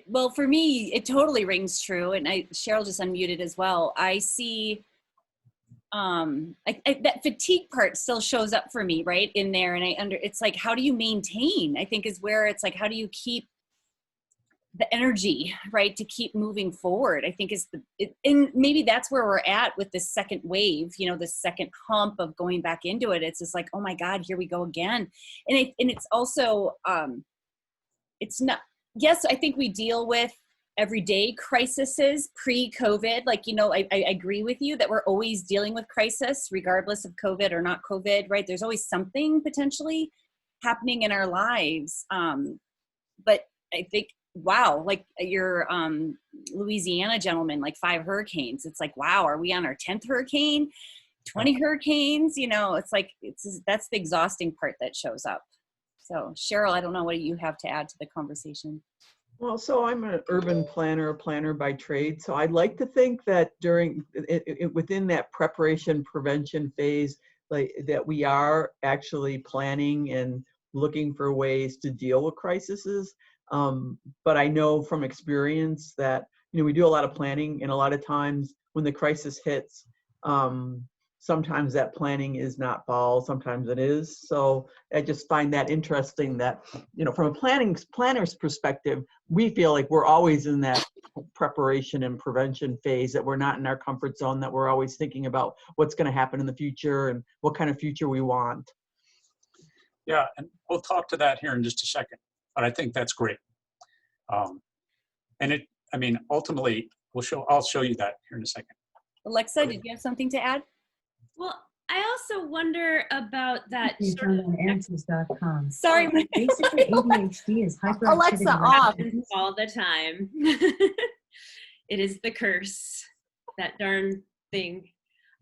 Well, for me, it totally rings true. And Cheryl just unmuted as well. I see that fatigue part still shows up for me right in there. And it's like, how do you maintain, I think is where it's like, how do you keep the energy, right, to keep moving forward, I think is and maybe that's where we're at with this second wave, you know, the second hump of going back into it. It's just like, oh my God, here we go again. And it's also, it's not, yes, I think we deal with everyday crises pre-COVID. Like, you know, I agree with you that we're always dealing with crisis regardless of COVID or not COVID, right? There's always something potentially happening in our lives. But I think, wow, like your Louisiana gentleman, like 5 hurricanes. It's like, wow, are we on our 10th hurricane? 20 hurricanes? You know, it's like, that's the exhausting part that shows up. So Cheryl, I don't know what you have to add to the conversation. Well, so I'm an urban planner, a planner by trade. So I'd like to think that during, within that preparation prevention phase, like that we are actually planning and looking for ways to deal with crises. But I know from experience that, you know, we do a lot of planning, and a lot of times when the crisis hits, sometimes that planning is not followed, sometimes it is. So I just find that interesting that, you know, from a planner's perspective, we feel like we're always in that preparation and prevention phase, that we're not in our comfort zone, that we're always thinking about what's going to happen in the future and what kind of future we want. Yeah, and we'll talk to that here in just a second, but I think that's great. And I mean, ultimately, I'll show you that here in a second. Alexa, did you have something to add? Well, I also wonder about that You sort found of on answers.com. Sorry. Basically, ADHD is hyperactivity. Alexa, off. all the time. It is the curse, that darn thing.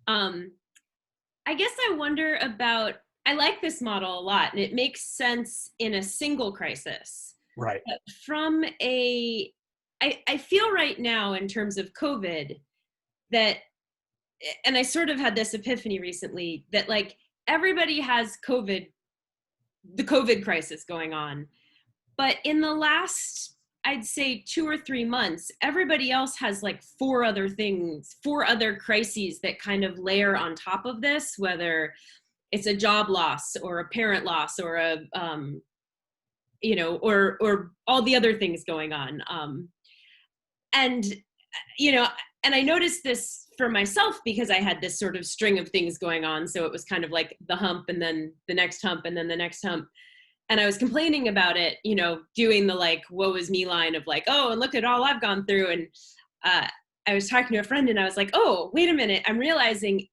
I guess I wonder about, I like this model a lot, and it makes sense in a single crisis. Right. But from I feel right now in terms of COVID that, and I sort of had this epiphany recently, that like everybody has COVID, the COVID crisis going on. But in the last, I'd say 2 or 3 months, everybody else has like 4 other things, 4 other crises that kind of layer on top of this, whether it's a job loss or a parent loss or a, you know, or all the other things going on. And, you know, and I noticed this for myself because I had this sort of string of things going on. So it was kind of like the hump and then the next hump and then the next hump. And I was complaining about it, you know, doing the like, woe is me line of like, oh, and look at all I've gone through. And I was talking to a friend and I was like, oh, wait a minute. I'm realizing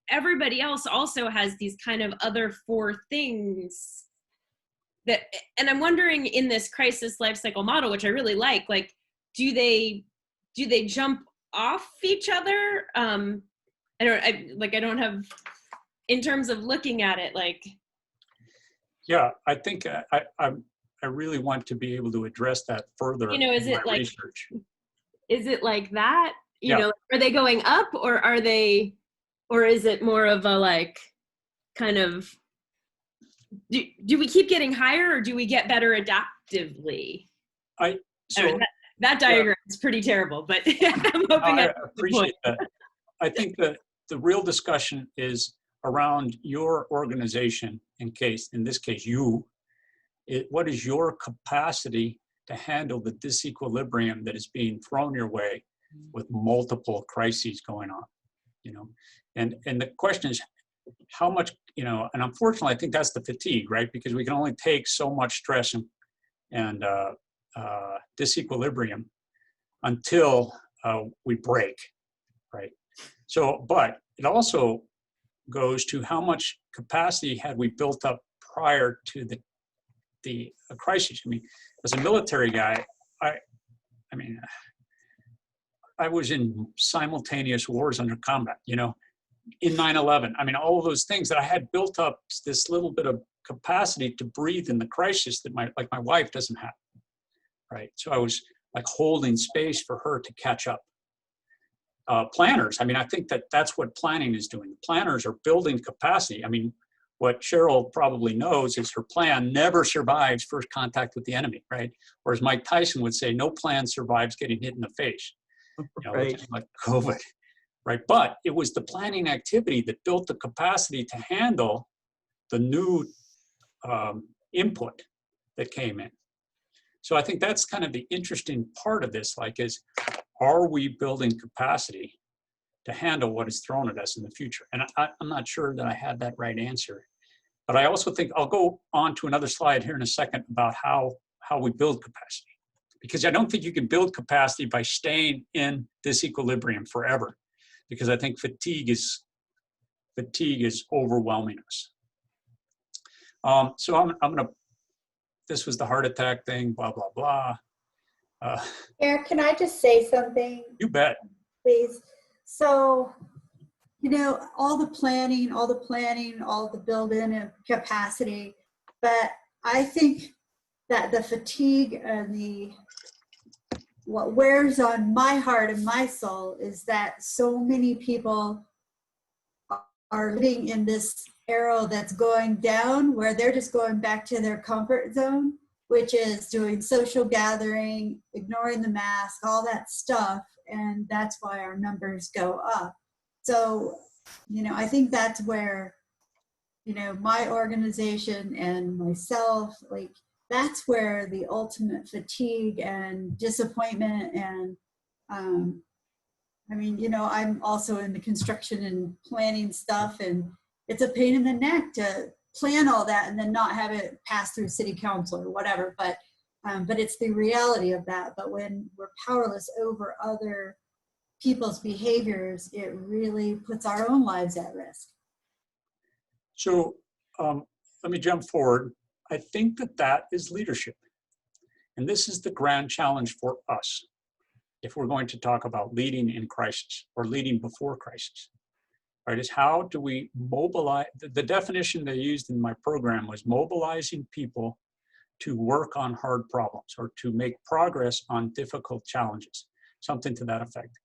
everybody else also has these kind of other 4 things that, and I'm wondering in this crisis life cycle model, which I really like do they jump off each other? I don't have, in terms of looking at it, like. Yeah, I think I really want to be able to address that further. You know, is in it my like, research. is it like that? You Yeah. know, are they going up or are they, or is it more of a like, kind of, do we keep getting higher or do we get better adaptively? That diagram is pretty terrible, but I'm hoping I appreciate that. I think that the real discussion is around your organization, in this case, you. What is your capacity to handle the disequilibrium that is being thrown your way with multiple crises going on? You know, and the question is how much, you know, and unfortunately, I think that's the fatigue, right? Because we can only take so much stress and disequilibrium until we break, right? So, but it also goes to how much capacity had we built up prior to the crisis. I mean, as a military guy, I mean, I was in simultaneous wars under combat, you know, in 9/11. I mean, all of those things that I had built up this little bit of capacity to breathe in the crisis that my wife doesn't have, right? So I was like holding space for her to catch up. Planners, I mean, I think that's what planning is doing. Planners are building capacity. I mean, what Cheryl probably knows is her plan never survives first contact with the enemy, right? Or as Mike Tyson would say, no plan survives getting hit in the face, you know, Right. like COVID, right? But it was the planning activity that built the capacity to handle the new input that came in. So I think that's kind of the interesting part of this, like, is, are we building capacity to handle what is thrown at us in the future? And I'm not sure that I had that right answer, but I also think I'll go on to another slide here in a second about how we build capacity, because I don't think you can build capacity by staying in this equilibrium forever, because I think fatigue is overwhelming us. So I'm gonna, this was the heart attack thing, blah, blah, blah. Pierre, can I just say something, You bet. please? So, you know, all the planning, all the build-in of capacity, but I think that the fatigue and what wears on my heart and my soul is that so many people are living in this arrow that's going down, where they're just going back to their comfort zone, which is doing social gathering, ignoring the mask, all that stuff. And that's why our numbers go up. So, you know, I think that's where, you know, my organization and myself, like, that's where the ultimate fatigue and disappointment and, I mean, you know, I'm also in the construction and planning stuff, and it's a pain in the neck to plan all that and then not have it pass through city council or whatever. But it's the reality of that. But when we're powerless over other people's behaviors, it really puts our own lives at risk. So let me jump forward. I think that is leadership. And this is the grand challenge for us, if we're going to talk about leading in crisis or leading before crisis, right? Is how do we mobilize? The definition they used in my program was mobilizing people to work on hard problems or to make progress on difficult challenges, something to that effect.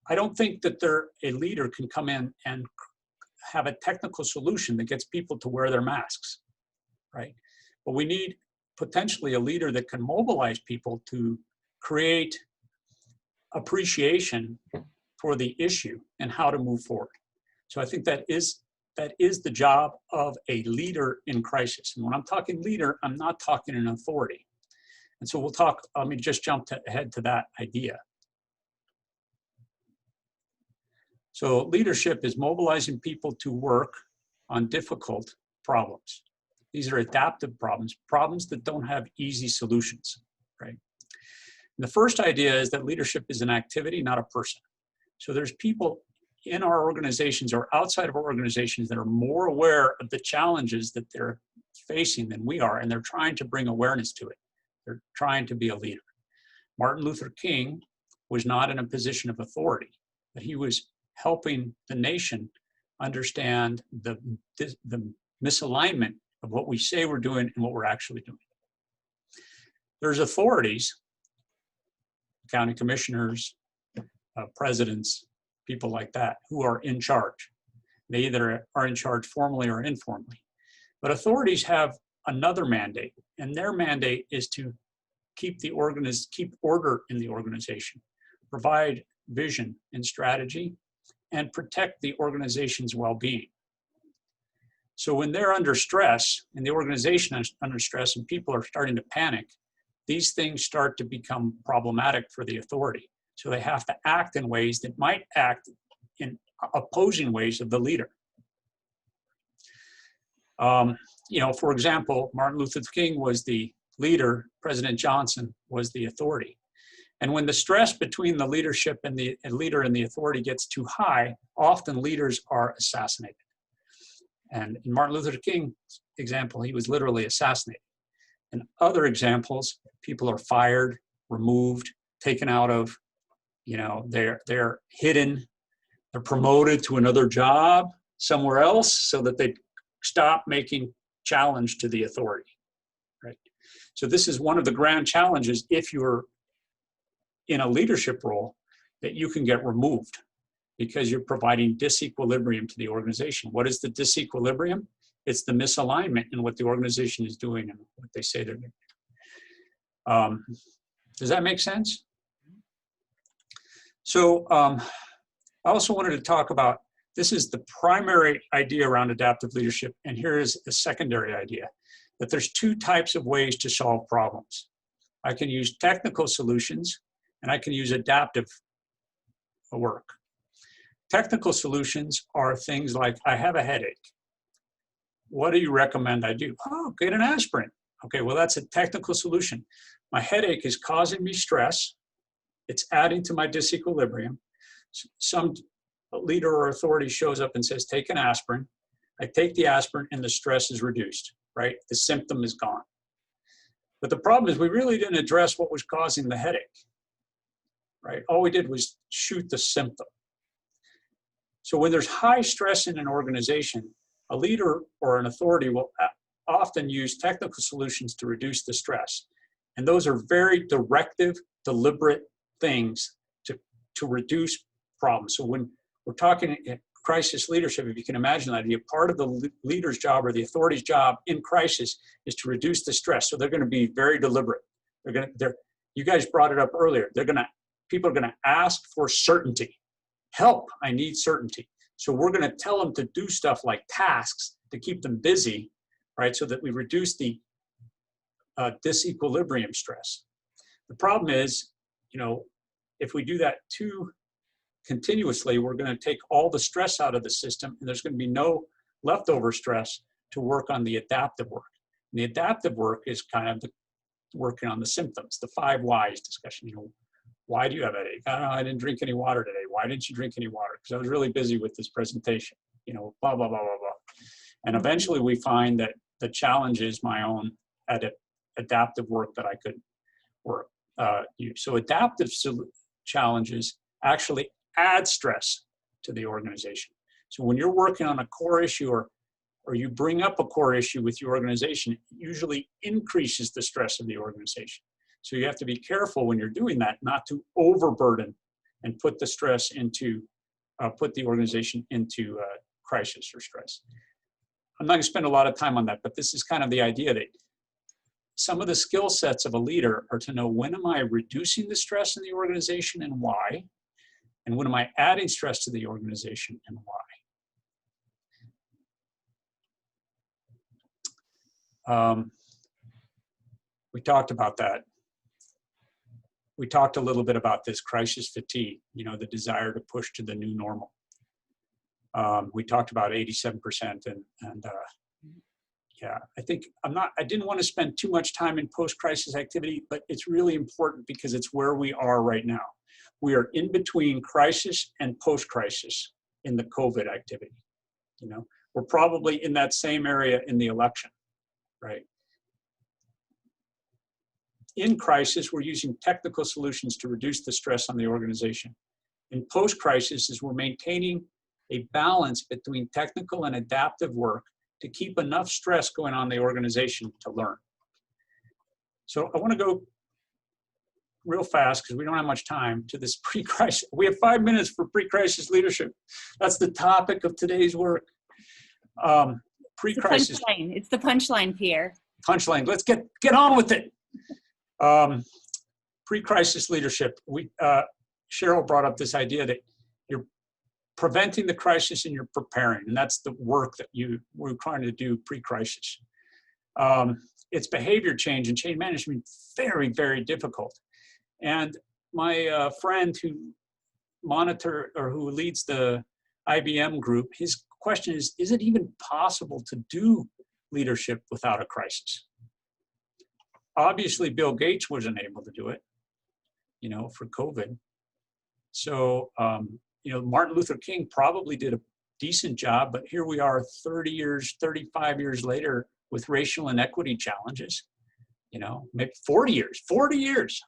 I don't think that a leader can come in and have a technical solution that gets people to wear their masks, right? But we need potentially a leader that can mobilize people to create appreciation for the issue and how to move forward. So I think that is the job of a leader in crisis. And when I'm talking leader, I'm not talking an authority. And so let me just jump ahead to that idea. So leadership is mobilizing people to work on difficult problems. These are adaptive problems that don't have easy solutions, right? And the first idea is that leadership is an activity, not a person. So there's people in our organizations or outside of our organizations that are more aware of the challenges that they're facing than we are, and they're trying to bring awareness to it. They're trying to be a leader. Martin Luther King was not in a position of authority, but he was helping the nation understand the misalignment of what we say we're doing and what we're actually doing. There's authorities, county commissioners, presidents, people like that, who are in charge. They either are in charge formally or informally. But authorities have another mandate, and their mandate is to keep order in the organization, provide vision and strategy, and protect the organization's well-being. So when they're under stress, and the organization is under stress, and people are starting to panic, these things start to become problematic for the authority. So they have to act in ways that might act in opposing ways of the leader. You know, for example, Martin Luther King was the leader, President Johnson was the authority. And when the stress between the leadership and the leader and the authority gets too high, often leaders are assassinated. And in Martin Luther King's example, he was literally assassinated. In other examples, people are fired, removed, taken out of, they're hidden, they're promoted to another job somewhere else so that they stop making challenge to the authority, right? So this is one of the grand challenges if you're in a leadership role, that you can get removed because you're providing disequilibrium to the organization. What is the disequilibrium? It's the misalignment in what the organization is doing and what they say they're doing. Does that make sense? So I also wanted to talk about, this is the primary idea around adaptive leadership, and here is a secondary idea, that there's two types of ways to solve problems. I can use technical solutions, and I can use adaptive work. Technical solutions are things like, I have a headache. What do you recommend I do? Oh, get an aspirin. Okay, well, that's a technical solution. My headache is causing me stress. It's adding to my disequilibrium. Some leader or authority shows up and says, take an aspirin. I take the aspirin and the stress is reduced, right? The symptom is gone. But the problem is we really didn't address what was causing the headache, right? All we did was shoot the symptom. So when there's high stress in an organization, a leader or an authority will often use technical solutions to reduce the stress. And those are very directive, deliberate things to reduce problems. So when we're talking crisis leadership, if you can imagine that, a part of the leader's job or the authority's job in crisis is to reduce the stress. So they're going to be very deliberate. You guys brought it up earlier. People are going to ask for certainty. Help, I need certainty. So we're going to tell them to do stuff like tasks to keep them busy, right? So that we reduce the disequilibrium stress. The problem is, if we do that too continuously, we're going to take all the stress out of the system, and there's going to be no leftover stress to work on the adaptive work. And the adaptive work is kind of working on the symptoms, the 5 whys discussion. Why do you have a headache? I don't know, I didn't drink any water today. Why didn't you drink any water? Because I was really busy with this presentation, blah, blah, blah, blah, blah. And eventually we find that the challenge is my own adaptive work that I could use. So adaptive challenges actually add stress to the organization. So when you're working on a core issue or you bring up a core issue with your organization, it usually increases the stress of the organization. So you have to be careful when you're doing that, not to overburden and put the stress into, put the organization into crisis or stress. I'm not going to spend a lot of time on that, but this is kind of the idea that some of the skill sets of a leader are to know, when am I reducing the stress in the organization and why? And when am I adding stress to the organization and why? We talked about that. We talked a little bit about this crisis fatigue, the desire to push to the new normal. We talked about 87% and yeah, I didn't want to spend too much time in post-crisis activity, but it's really important because it's where we are right now. We are in between crisis and post-crisis in the COVID activity. We're probably in that same area in the election, right? In crisis, we're using technical solutions to reduce the stress on the organization. In post-crisis, we're maintaining a balance between technical and adaptive work to keep enough stress going on in the organization to learn. So I want to go real fast, because we don't have much time, to this pre-crisis. We have 5 minutes for pre-crisis leadership. That's the topic of today's work. Pre-crisis. It's the punchline, Pierre. Punchline. Let's get on with it. Pre-crisis leadership. Cheryl brought up this idea that you're preventing the crisis and you're preparing, and that's the work that we're trying to do pre-crisis. It's behavior change and change management, very, very difficult. And my friend who leads the IBM group, his question is it even possible to do leadership without a crisis? Obviously, Bill Gates wasn't able to do it, for COVID. So, Martin Luther King probably did a decent job, but here we are 30 years, 35 years later with racial inequity challenges, maybe 40 years.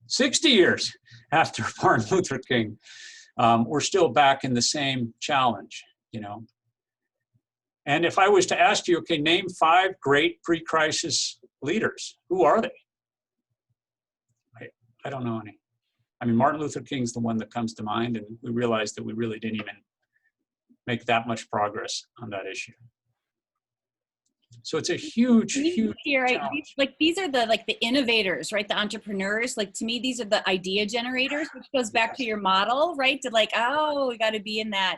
60 years after Martin Luther King, we're still back in the same challenge, you know. And if I was to ask you, okay, name 5 great pre-crisis leaders, who are they? I don't know any. I mean, Martin Luther King's the one that comes to mind, and we realized that we really didn't even make that much progress on that issue. So it's a huge, huge challenge. Like these are the innovators, right? The entrepreneurs. Like to me, these are the idea generators, which goes back to your model, right? To like, oh, we got to be in that.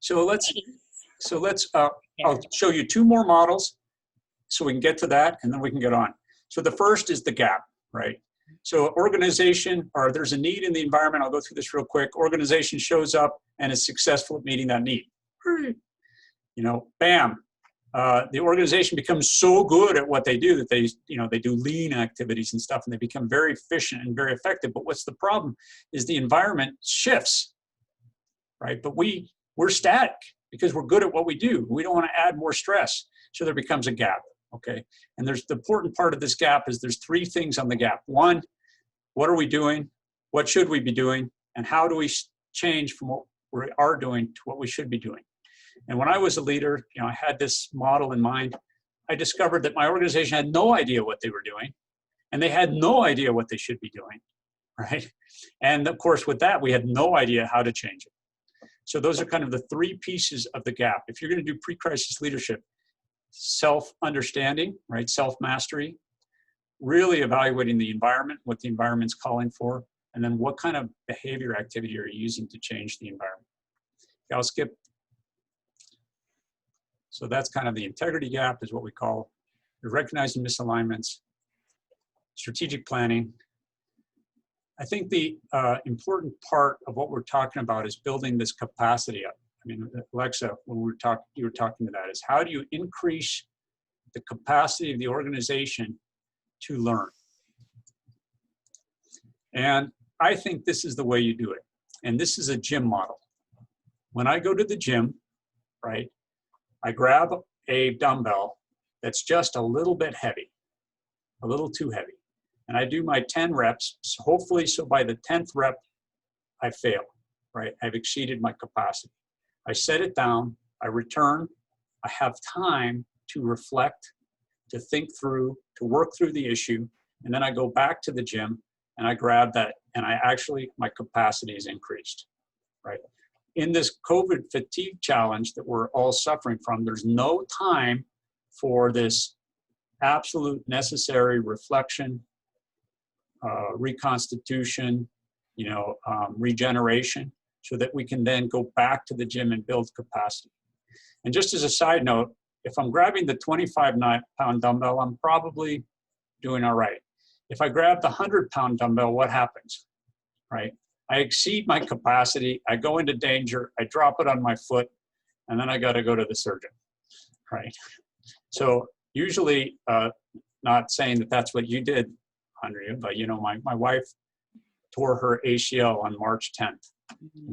So let's. I'll show you 2 more models, so we can get to that, and then we can get on. So the first is the gap, right? So organization, or there's a need in the environment. I'll go through this real quick. Organization shows up and is successful at meeting that need. You know, bam. The organization becomes so good at what they do that they do lean activities and stuff, and they become very efficient and very effective. But what's the problem is the environment shifts, right? But we're static because we're good at what we do. We don't want to add more stress. So there becomes a gap, okay? And there's the important part of this gap is there's 3 things on the gap. 1, what are we doing? What should we be doing? And how do we change from what we are doing to what we should be doing? And when I was a leader, you know, I had this model in mind. I discovered that my organization had no idea what they were doing, and they had no idea what they should be doing, right? And of course, with that, we had no idea how to change it. So those are kind of the 3 pieces of the gap. If you're going to do pre-crisis leadership, self-understanding, right? Self-mastery, really evaluating the environment, what the environment's calling for, and then what kind of behavior activity are you using to change the environment. Okay, I'll skip. So that's kind of the integrity gap is what we call recognizing misalignments, strategic planning. I think the important part of what we're talking about is building this capacity up. I mean, Alexa, when you were talking to that, is how do you increase the capacity of the organization to learn? And I think this is the way you do it. And this is a gym model. When I go to the gym, right, I grab a dumbbell that's just a little bit heavy, a little too heavy. And I do my 10 reps, so hopefully, so by the 10th rep, I fail, right? I've exceeded my capacity. I set it down, I return, I have time to reflect, to think through, to work through the issue, and then I go back to the gym and I grab that, and my capacity is increased, right? In this COVID fatigue challenge that we're all suffering from, there's no time for this absolute necessary reflection, reconstitution, regeneration, so that we can then go back to the gym and build capacity. And just as a side note, if I'm grabbing the 25-pound dumbbell, I'm probably doing all right. If I grab the 100-pound dumbbell, what happens, right? I exceed my capacity, I go into danger, I drop it on my foot, and then I got to go to the surgeon, right? So usually, not saying that that's what you did, Andrea, but my wife tore her ACL on March 10th,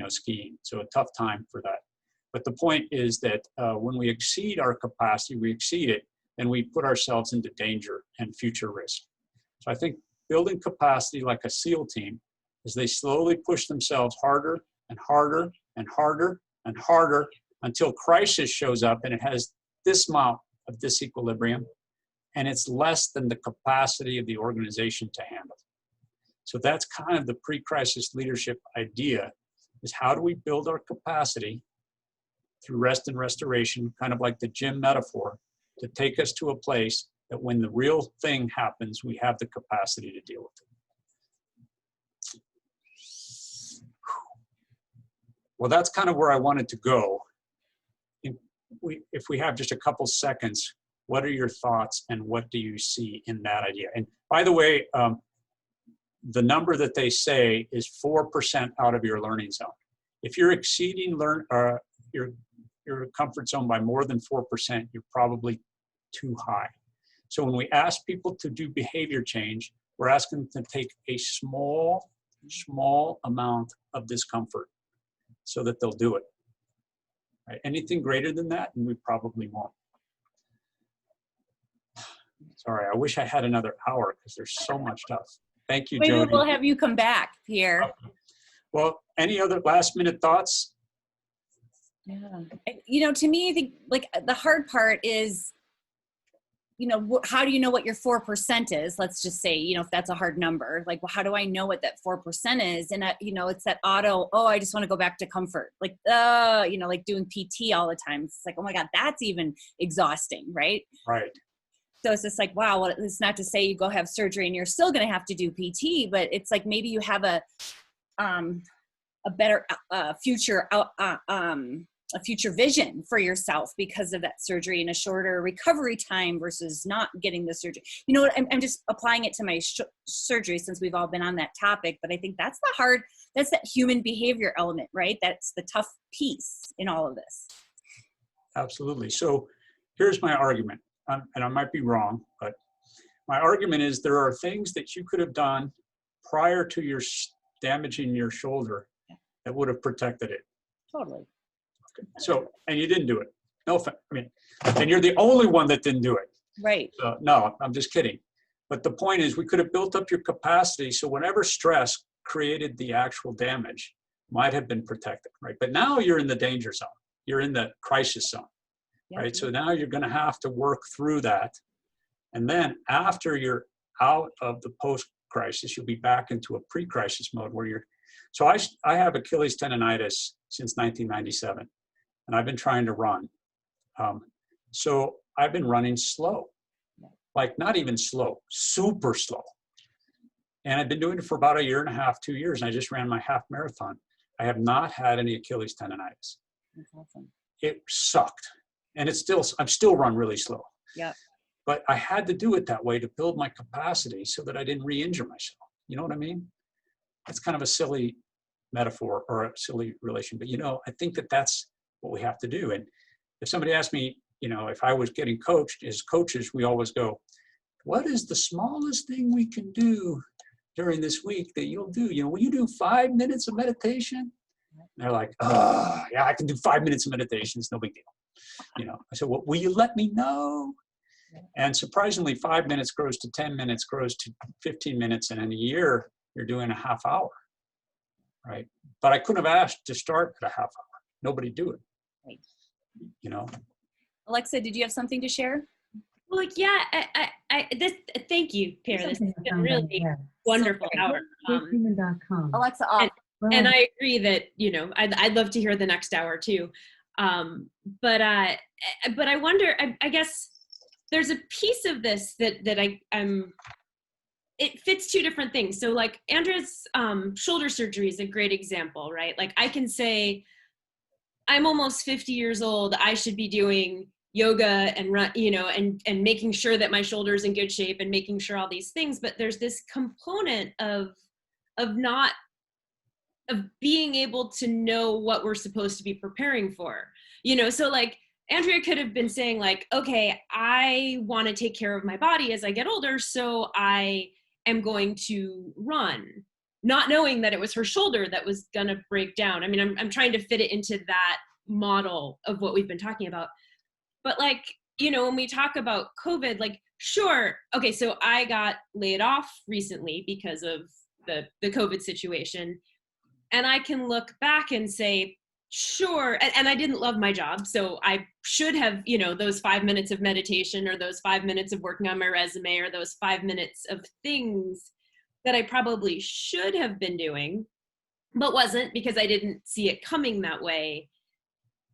skiing. So a tough time for that. But the point is that when we exceed our capacity, we exceed it, and we put ourselves into danger and future risk. So I think building capacity like a SEAL team is they slowly push themselves harder and harder and harder and harder until crisis shows up and it has this amount of disequilibrium, and it's less than the capacity of the organization to handle. So that's kind of the pre-crisis leadership idea, is how do we build our capacity through rest and restoration, kind of like the gym metaphor, to take us to a place that when the real thing happens, we have the capacity to deal with it. Well, that's kind of where I wanted to go. If we have just a couple seconds, what are your thoughts and what do you see in that idea? And by the way, the number that they say is 4% out of your learning zone. If you're exceeding your comfort zone by more than 4%, you're probably too high. So when we ask people to do behavior change, we're asking them to take a small amount of discomfort so that they'll do it. Right? Anything greater than that, and we probably won't. Sorry, I wish I had another hour because there's so much stuff. Thank you, Maybe Jody. we'll have you come back, Pierre. Well, any other last minute thoughts? Yeah. You know, to me, I think like the hard part is, you know, how do you know what your 4% is? Let's just say, you know, if that's a hard number, like, well, how do I know what that 4% is? And, you know, it's that auto, oh, I just want to go back to comfort. Like, you know, like doing PT all the time. It's like, oh my God, that's even exhausting, right? Right. So it's just like, wow, well, it's not to say you go have surgery and you're still going to have to do PT, but it's like maybe you have a better a future vision for yourself because of that surgery and a shorter recovery time versus not getting the surgery. You know what? I'm just applying it to my surgery since we've all been on that topic, but I think that's that human behavior element, right? That's the tough piece in all of this. Absolutely. So here's my argument, and I might be wrong, but my argument is there are things that you could have done prior to your damaging your shoulder that would have protected it. Totally. So, and you didn't do it. No, I mean, and you're the only one that didn't do it. Right. So, no, I'm just kidding. But the point is we could have built up your capacity so whenever stress created the actual damage might have been protected, right? But now you're in the danger zone. You're in the crisis zone, right? So now you're going to have to work through that. And then after you're out of the post-crisis, you'll be back into a pre-crisis mode where you're, so I have Achilles tendonitis since 1997. And I've been trying to run. So I've been running slow, like not even slow, super slow. And I've been doing it for about 1.5 2 years. And I just ran my half marathon. I have not had any Achilles tendonitis. That's awesome. It sucked. And I'm still run really slow. Yeah. But I had to do it that way to build my capacity so that I didn't re-injure myself. You know what I mean? It's kind of a silly metaphor or a silly relation, but you know, I think that that's what we have to do. And if somebody asked me, you know, if I was getting coached, as coaches, we always go, what is the smallest thing we can do during this week that you'll do? You know, will you do 5 minutes of meditation? And they're like, oh, yeah, I can do 5 minutes of meditation. It's no big deal. You know, I said, well, will you let me know? And surprisingly, 5 minutes grows to 10 minutes, grows to 15 minutes. And in a year, you're doing a half hour, right? But I couldn't have asked to start at a half hour. Nobody do it. Right. You know. Alexa, did you have something to share? Well, yeah, thank you, Pierre. This has been really wonderful hour. Alexa, off. And I agree that, you know, I'd love to hear the next hour too. But I wonder, I guess there's a piece of this that I'm, it fits two different things. So like Andrea's shoulder surgery is a great example, right? Like I can say, I'm almost 50 years old. I should be doing yoga and run, you know, and making sure that my shoulder's in good shape and making sure all these things. But there's this component of being able to know what we're supposed to be preparing for, you know? So like Andrea could have been saying like, okay, I want to take care of my body as I get older. So I am going to run, not knowing that it was her shoulder that was going to break down. I mean, I'm trying to fit it into that model of what we've been talking about. But like, you know, when we talk about COVID, like, sure. Okay. So I got laid off recently because of the COVID situation. And I can look back and say, sure. And I didn't love my job. So I should have, you know, those 5 minutes of meditation or those 5 minutes of working on my resume or those 5 minutes of things that I probably should have been doing, but wasn't because I didn't see it coming that way.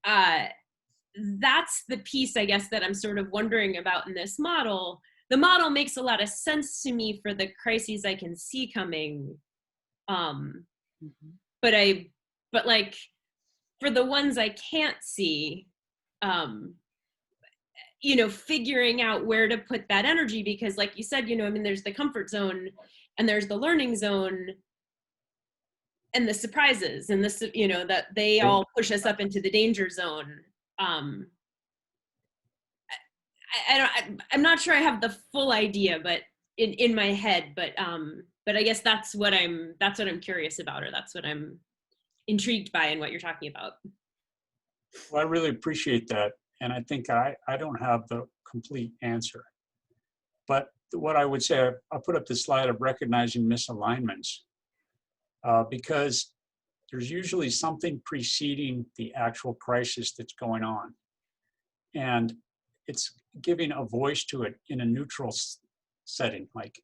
That's the piece, I guess, that I'm sort of wondering about in this model. The model makes a lot of sense to me for the crises I can see coming. But like for the ones I can't see, you know, figuring out where to put that energy, because like you said, you know, I mean, there's the comfort zone and there's the learning zone and the surprises and this, you know, that they all push us up into the danger zone. I'm not sure I have the full idea, but in my head, but I guess that's what I'm curious about, or that's what I'm intrigued by in what you're talking about. Well, I really appreciate that. And I think I don't have the complete answer. But what I would say, I'll put up this slide of recognizing misalignments because there's usually something preceding the actual crisis that's going on. And it's giving a voice to it in a neutral setting. Like,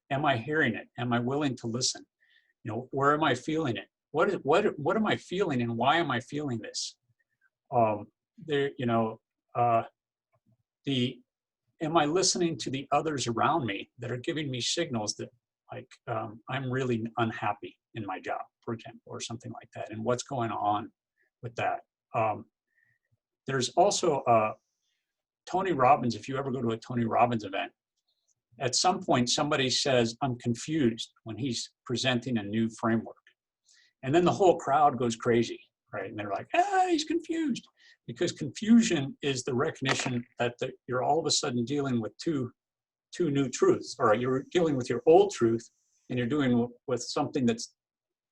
am I hearing it? Am I willing to listen? You know, where am I feeling it? What am I feeling and why am I feeling this? Am I listening to the others around me that are giving me signals that, like, I'm really unhappy in my job, for example, or something like that, and what's going on with that? There's also Tony Robbins. If you ever go to a Tony Robbins event, at some point somebody says, I'm confused, when he's presenting a new framework. And then the whole crowd goes crazy, right? And they're like, he's confused. Because confusion is the recognition that you're all of a sudden dealing with two new truths, or you're dealing with your old truth and you're doing with something that's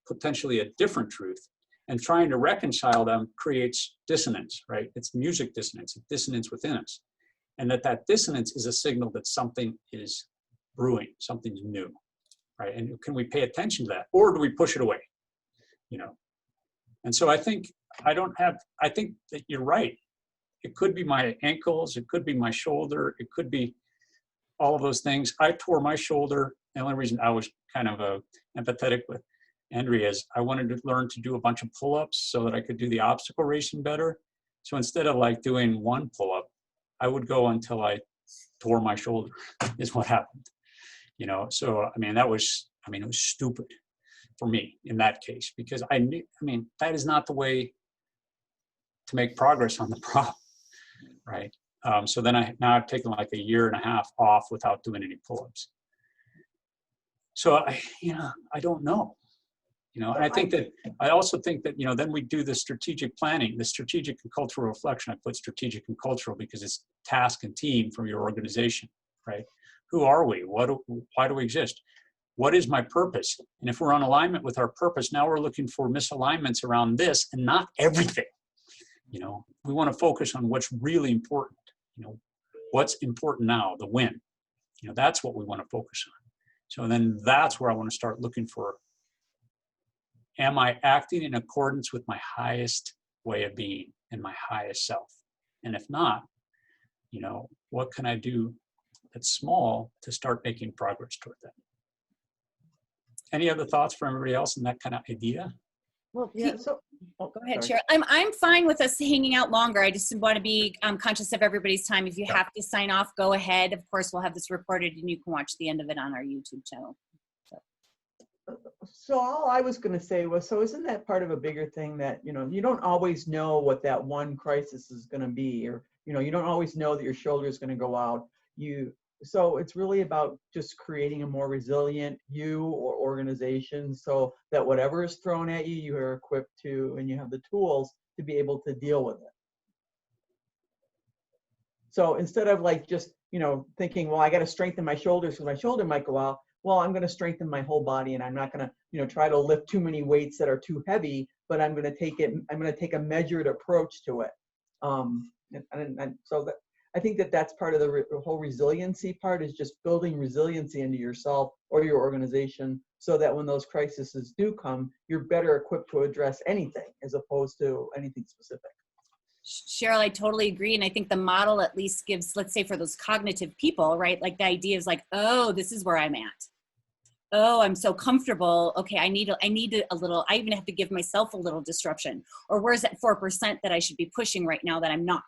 potentially a different truth. And trying to reconcile them creates dissonance, right? It's music dissonance, it's dissonance within us. And that dissonance is a signal that something is brewing, something's new, right? And can we pay attention to that, or do we push it away? You know? And so I think that you're right. It could be my ankles, it could be my shoulder, it could be all of those things. I tore my shoulder. The only reason I was kind of empathetic with Andrea is I wanted to learn to do a bunch of pull-ups so that I could do the obstacle racing better. So instead of like doing one pull-up, I would go until I tore my shoulder, is what happened. You know, so I mean, it was stupid for me in that case, because that is not the way to make progress on the problem, right? So then I've taken like a year and a half off without doing any pull-ups. So I don't know, and I also think that, then we do the strategic planning, the strategic and cultural reflection. I put strategic and cultural because it's task and team from your organization, right? Who are we? Why do we exist? What is my purpose? And if we're on alignment with our purpose, now we're looking for misalignments around this and not everything. We want to focus on what's really important. What's important now, the win. That's what we want to focus on. So then that's where I want to start looking for, am I acting in accordance with my highest way of being and my highest self? And if not, what can I do that's small to start making progress toward that? Any other thoughts from everybody else in that kind of idea? Well, yeah. So go ahead, Cheryl. I'm fine with us hanging out longer. I just want to be conscious of everybody's time. If you have to sign off, go ahead. Of course, we'll have this recorded and you can watch the end of it on our YouTube channel. So all I was going to say was, so isn't that part of a bigger thing that, you don't always know what that one crisis is going to be, or, you don't always know that your shoulder is going to go out. So it's really about just creating a more resilient you or organization, so that whatever is thrown at you, you are equipped to, and you have the tools to be able to deal with it. So instead of like just, thinking, well, I got to strengthen my shoulders because my shoulder might go out. Well, I'm going to strengthen my whole body, and I'm not going to, try to lift too many weights that are too heavy, but I'm going to take a measured approach to it. And so that, I think that that's part of the whole resiliency part, is just building resiliency into yourself or your organization, so that when those crises do come, you're better equipped to address anything as opposed to anything specific. Cheryl, I totally agree. And I think the model at least gives, let's say for those cognitive people, right? Like the idea is like, oh, this is where I'm at. Oh, I'm so comfortable. Okay, I need a little, I even have to give myself a little disruption. Or where's that 4% that I should be pushing right now that I'm not?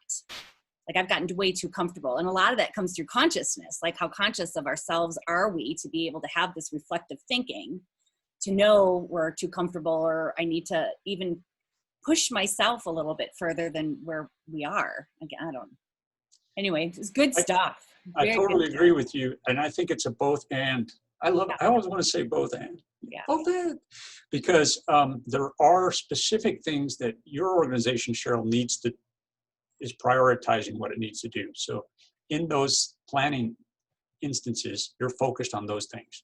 Like I've gotten way too comfortable. And a lot of that comes through consciousness. Like how conscious of ourselves are we to be able to have this reflective thinking, to know we're too comfortable, or I need to even push myself a little bit further than where we are. Again, I don't. Anyway, it's good stuff. I totally agree with you. And I think it's a both and. I always want to say both and. Yeah. Both and. Because there are specific things that your organization, Cheryl, is prioritizing what it needs to do. So in those planning instances, you're focused on those things.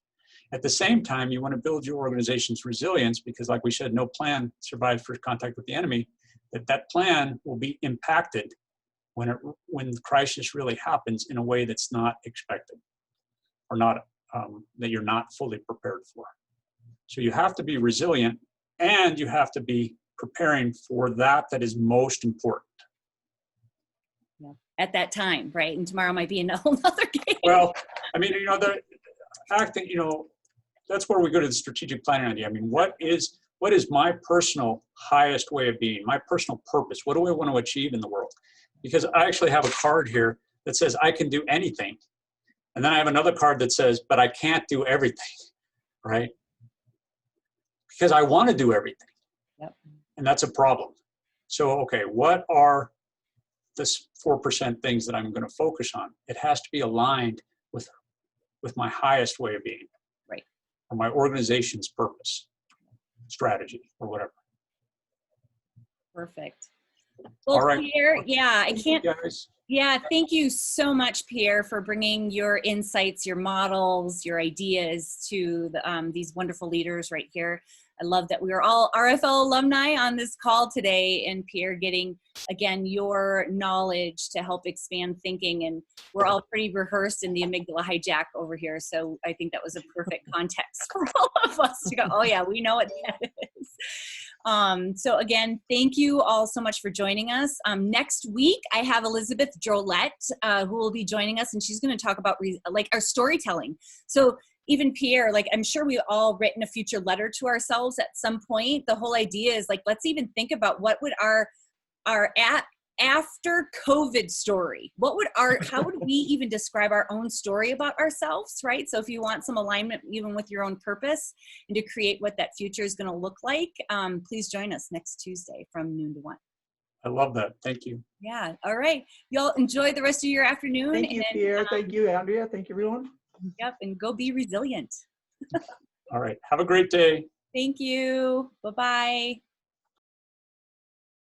At the same time, you want to build your organization's resilience, because like we said, no plan survives first contact with the enemy, that plan will be impacted when the crisis really happens in a way that's not expected. or not, that you're not fully prepared for. So you have to be resilient, and you have to be preparing for that is most important. At that time, right? And tomorrow might be a whole nother game. Well, I mean, the fact that, that's where we go to the strategic planning idea. I mean, what is my personal highest way of being, my personal purpose? What do I want to achieve in the world? Because I actually have a card here that says I can do anything. And then I have another card that says, but I can't do everything, right? Because I want to do everything. Yep. And that's a problem. So, okay, what are the 4% things that I'm going to focus on? It has to be aligned with my highest way of being. Right. Or my organization's purpose, strategy, or whatever. Perfect. Well, All right. Pierre, yeah, I can't. Guys. Yeah, thank you so much, Pierre, for bringing your insights, your models, your ideas to these wonderful leaders right here. I love that we are all RFL alumni on this call today, and Pierre getting, again, your knowledge to help expand thinking. And we're all pretty rehearsed in the amygdala hijack over here, so I think that was a perfect context for all of us to go, oh yeah, we know what that is. So again, thank you all so much for joining us. Next week, I have Elizabeth Jolette, who will be joining us, and she's going to talk about our storytelling. So even Pierre, I'm sure we've all written a future letter to ourselves at some point. The whole idea is let's even think about what would our after COVID story, how would we even describe our own story about ourselves, right? So if you want some alignment even with your own purpose and to create what that future is going to look like, please join us next Tuesday from noon to 1. I love that. Thank you. Yeah. All right. Y'all enjoy the rest of your afternoon. Thank you, Pierre. Thank you, Andrea. Thank you, everyone. Yep. And go be resilient. All right. Have a great day. Thank you. Bye-bye.